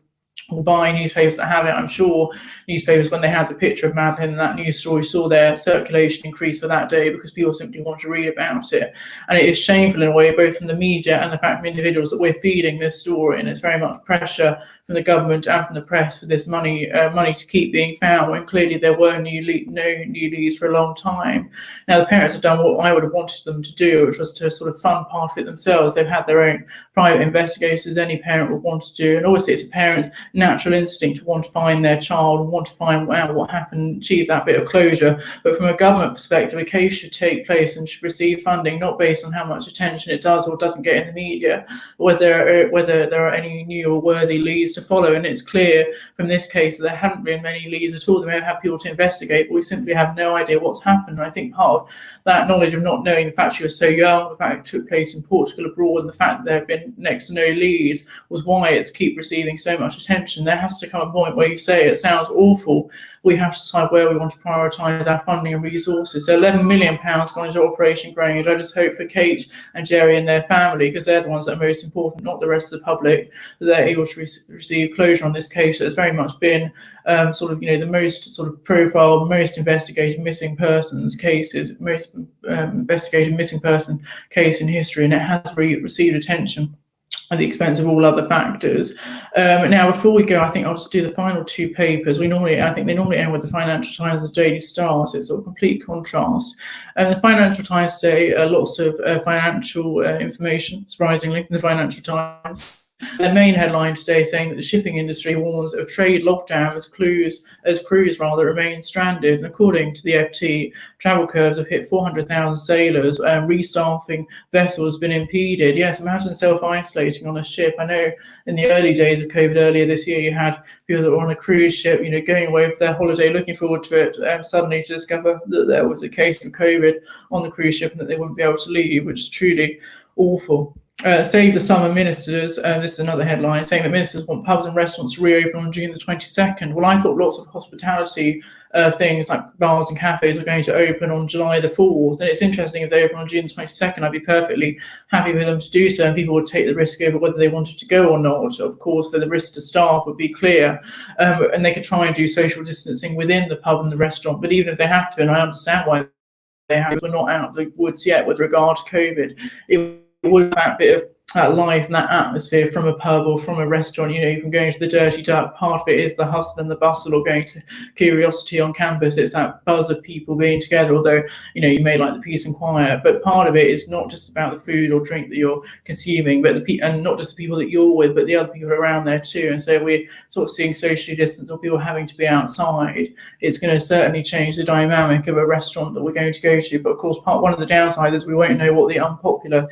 will buy newspapers that have it. I'm sure newspapers, when they had the picture of Madeleine and that news story, saw their circulation increase for that day because people simply want to read about it. And it is shameful in a way, both from the media and the fact from individuals, that we're feeding this story, and it's very much pressure from the government and from the press for this money to keep being found, when clearly there were no new leads for a long time. Now, the parents have done what I would have wanted them to do, which was to sort of fund part of it themselves. They've had their own private investigators, any parent would want to do, and obviously it's a parent's natural instinct to want to find their child and want to find out what happened, achieve that bit of closure. But from a government perspective, a case should take place and should receive funding not based on how much attention it does or doesn't get in the media, or whether there are any new or worthy leads to follow. And it's clear from this case that there haven't been many leads at all. They may have had people to investigate, but we simply have no idea what's happened. And I think part of that knowledge of not knowing, the fact she was so young, the fact it took place in Portugal abroad, and the fact that there have been next to no leads, was why it's keep receiving so much attention. There has to come a point where you say, it sounds awful, we have to decide where we want to prioritise our funding and resources. So £11 million gone into Operation Grange. I just hope for Kate and Jerry and their family, because they're the ones that are most important, not the rest of the public, that they're able to receive closure on this case that has very much been the most sort of profile, most investigated missing persons cases, most investigated missing person case in history, and it has received attention. at the expense of all other factors. Now, before we go, I think I'll just do the final two papers. I think they normally end with the Financial Times and the Daily Star, so it's sort of complete contrast. The Financial Times say lots of financial information, surprisingly, in the Financial Times. The main headline today saying that the shipping industry warns of trade lockdown as crews remain stranded. And according to the FT, travel curves have hit 400,000 sailors, and restaffing vessels been impeded. Yes, imagine self-isolating on a ship. I know in the early days of COVID earlier this year, you had people that were on a cruise ship, going away for their holiday, looking forward to it, suddenly to discover that there was a case of COVID on the cruise ship and that they wouldn't be able to leave, which is truly awful. Save the Summer Ministers, this is another headline, saying that ministers want pubs and restaurants to reopen on June the 22nd. Well, I thought lots of hospitality things like bars and cafes are going to open on July the 4th. And it's interesting, if they open on June the 22nd, I'd be perfectly happy with them to do so. And people would take the risk over whether they wanted to go or not. Of course, so the risk to staff would be clear. And they could try and do social distancing within the pub and the restaurant. But even if they have to, and I understand why they have, we're not out of the woods yet with regard to COVID, it would that bit of that life and that atmosphere from a pub or from a restaurant, even going to the Dirty Duck. Part of it is the hustle and the bustle, or going to Curiosity on campus. It's that buzz of people being together, although, you may like the peace and quiet. But part of it is not just about the food or drink that you're consuming, but and not just the people that you're with, but the other people around there too. And so we're sort of seeing socially distanced or people having to be outside. It's going to certainly change the dynamic of a restaurant that we're going to go to. But of course, one of the downsides is we won't know what the unpopular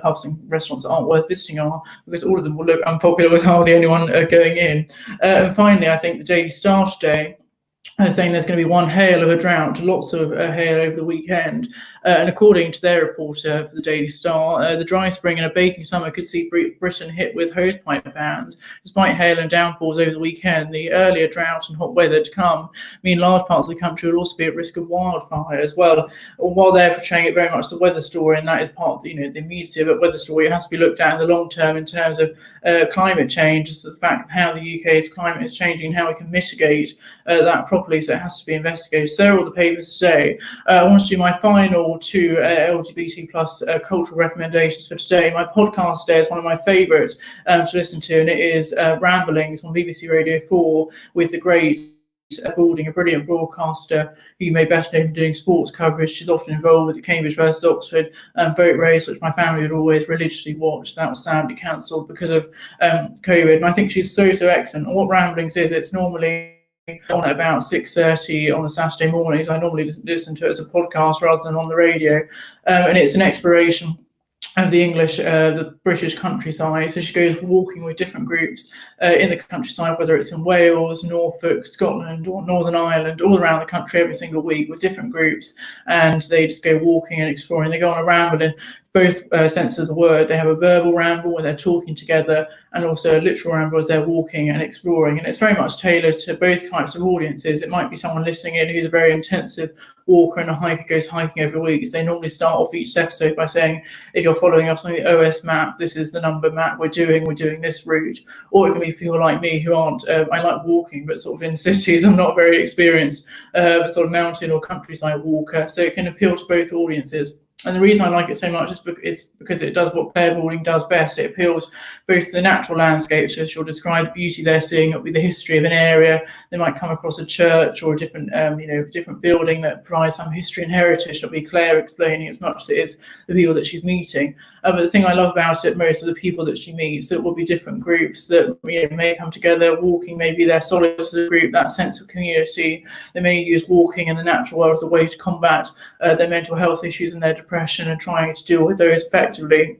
pubs and restaurants aren't worth visiting are, because all of them will look unpopular with hardly anyone going in. And finally, I think the Daily Star today saying there's going to be one hail of a drought, lots of hail over the weekend. And according to their reporter for the Daily Star, the dry spring and a baking summer could see Britain hit with hosepipe bans. Despite hail and downpours over the weekend, the earlier drought and hot weather to come mean large parts of the country will also be at risk of wildfire as well. While they're portraying it very much the weather story, and that is part of the immediacy, but weather story has to be looked at in the long term in terms of climate change, just the fact of how the UK's climate is changing and how we can mitigate that properly. So it has to be investigated. So are all the papers today. I want to do my final two LGBT plus cultural recommendations for today. My podcast today is one of my favourite to listen to, and it is Ramblings on BBC Radio 4 with the great Balding, a brilliant broadcaster who you may better know from doing sports coverage. She's often involved with the Cambridge versus Oxford boat race, which my family would always religiously watch. That was sadly cancelled because of COVID. And I think she's so excellent. And what Ramblings is, it's normally on at about 6:30 on a Saturday mornings. I normally listen to it as a podcast rather than on the radio, and it's an exploration of the English, the British countryside. So she goes walking with different groups in the countryside, whether it's in Wales, Norfolk, Scotland, or Northern Ireland, all around the country every single week with different groups, and they just go walking and exploring. They go on a ramble in both senses of the word. They have a verbal ramble where they're talking together, and also a literal ramble as they're walking and exploring. And it's very much tailored to both types of audiences. It might be someone listening in who's a very intensive walker and a hiker, goes hiking every week. So they normally start off each episode by saying, if you're following us on the OS map, this is the number map we're doing this route. Or it can be people like me who aren't, I like walking, but sort of in cities. I'm not very experienced, but sort of mountain or countryside walker. So it can appeal to both audiences. And the reason I like it so much is because it does what Claire Balding does best. It appeals both to the natural landscape, so she'll describe the beauty they're seeing, it'll be the history of an area. They might come across a church or a different, different building that provides some history and heritage. It'll be Claire explaining as much as it is the people that she's meeting. But the thing I love about it most are the people that she meets. So it will be different groups that may come together, walking, maybe their solace as a group, that sense of community. They may use walking in the natural world as a way to combat their mental health issues and their depression, and trying to deal with those effectively.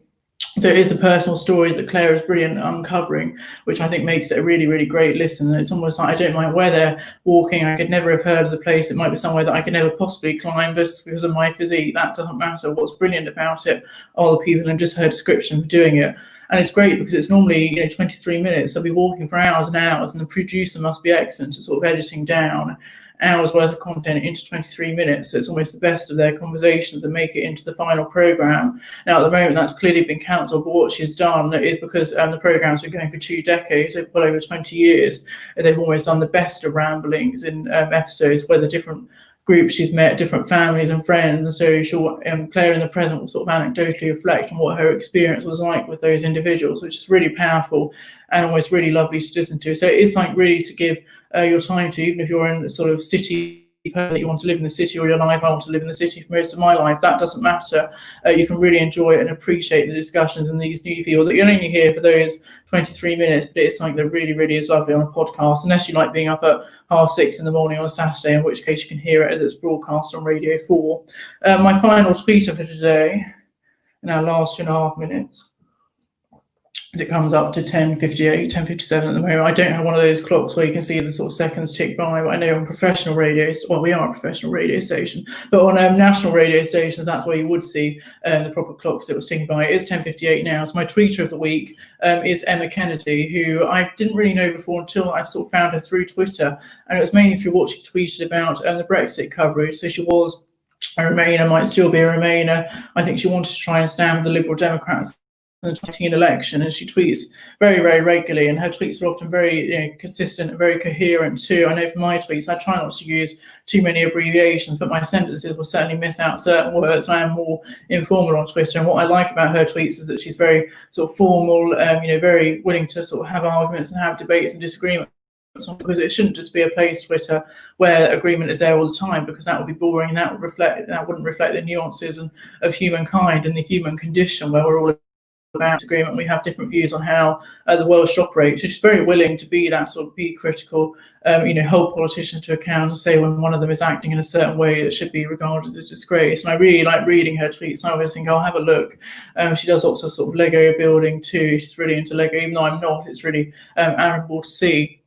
So it is the personal stories that Claire is brilliant at uncovering, which I think makes it a really, really great listen. And it's almost like I don't mind where they're walking. I could never have heard of the place. It might be somewhere that I could never possibly climb just because of my physique. That doesn't matter. What's brilliant about it are the people and just her description for doing it. And it's great because it's normally 23 minutes. They'll be walking for hours and hours, and the producer must be excellent at sort of editing down hours worth of content into 23 minutes. So it's almost the best of their conversations and make it into the final program. Now, at the moment, that's clearly been cancelled, but what she's done is because the program's been going for 2 decades, so well over 20 years, and they've almost done the best of ramblings in episodes where the different groups she's met, different families and friends, and so she'll Claire in the present will sort of anecdotally reflect on what her experience was like with those individuals, which is really powerful and always really lovely to listen to. So it is something really to give your time to, even if you're in the sort of city that you want to live in the city, or your life, I want to live in the city for most of my life, that doesn't matter. You can really enjoy it and appreciate the discussions and these new people that you're only here for those 23 minutes, but it's something that really, really is lovely on a podcast, unless you like being up at 6:30 in the morning on a Saturday, in which case you can hear it as it's broadcast on Radio 4. My final tweeter for today, in our last 2.5 minutes, as it comes up to 10:58, 10:57 at the moment. I don't have one of those clocks where you can see the sort of seconds tick by, but I know on professional radio, well, we are a professional radio station, but on national radio stations, that's where you would see the proper clocks that was ticking by. It is 10:58 now. So my tweeter of the week is Emma Kennedy, who I didn't really know before until I sort of found her through Twitter, and it was mainly through what she tweeted about the Brexit coverage. So she was a Remainer, might still be a Remainer. I think she wanted to try and stand with the Liberal Democrats the 2019 election, and she tweets very, very regularly, and her tweets are often very consistent and very coherent too. I know for my tweets, I try not to use too many abbreviations, but my sentences will certainly miss out certain words. I am more informal on Twitter, and what I like about her tweets is that she's very sort of formal, very willing to sort of have arguments and have debates and disagreements, because it shouldn't just be a place, Twitter, where agreement is there all the time, because that would be boring, and that wouldn't reflect the nuances of humankind and the human condition, where we're all about agreement. We have different views on how the world should operate. So she's very willing to be that sort of be critical, hold politicians to account, and say when one of them is acting in a certain way that should be regarded as a disgrace. And I really like reading her tweets. I always think I'll have a look. She does lots of sort of Lego building too. She's really into Lego, even though I'm not. It's really admirable to see.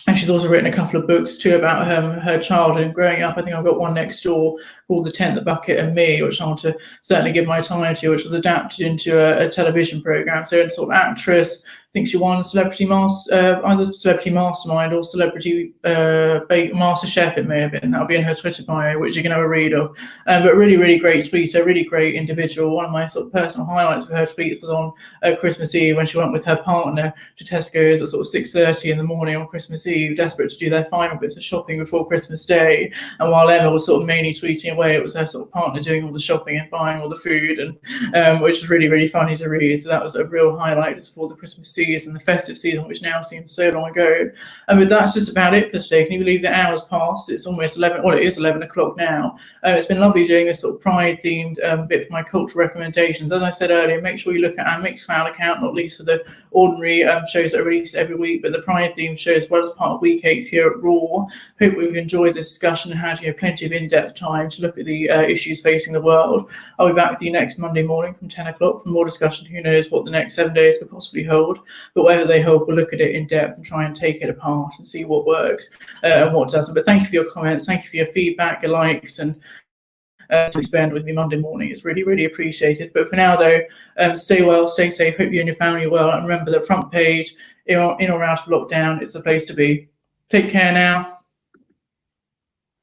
And she's also written a couple of books too about her childhood and growing up. I think I've got one next door called The Tent, the Bucket and Me, which I want to certainly give my time to, which was adapted into a television program. So it's sort of actress. I think she won either Celebrity Mastermind or Celebrity Master Chef, it may have been. That'll be in her Twitter bio, which you can have a read of. But really, really great tweets, a really great individual. One of my sort of personal highlights of her tweets was on Christmas Eve, when she went with her partner to Tesco's at sort of 6:30 in the morning on Christmas Eve, desperate to do their final bits of shopping before Christmas Day. And while Emma was sort of mainly tweeting away, it was her sort of partner doing all the shopping and buying all the food, and which was really, really funny to read. So that was a real highlight just before the Christmas season, the festive season, which now seems so long ago. But that's just about it for today. Can you believe the hours passed? It's almost 11. Well, it is 11 o'clock now. It's been lovely doing this sort of Pride-themed bit for my cultural recommendations. As I said earlier, make sure you look at our Mixcloud account, not least for the ordinary shows that are released every week, but the Pride-themed show as well as part of Week 8 here at Raw. Hope we've enjoyed this discussion and had plenty of in-depth time to look at the issues facing the world. I'll be back with you next Monday morning from 10 o'clock for more discussion. Who knows what the next 7 days could possibly hold. But whatever they hold, we'll look at it in depth and try and take it apart and see what works and what doesn't. But thank you for your comments. Thank you for your feedback, your likes, and to spend with me Monday morning. It's really, really appreciated. But for now, though, stay well, stay safe. Hope you and your family are well. And remember that Front Page, in or out of lockdown, it's the place to be. Take care now.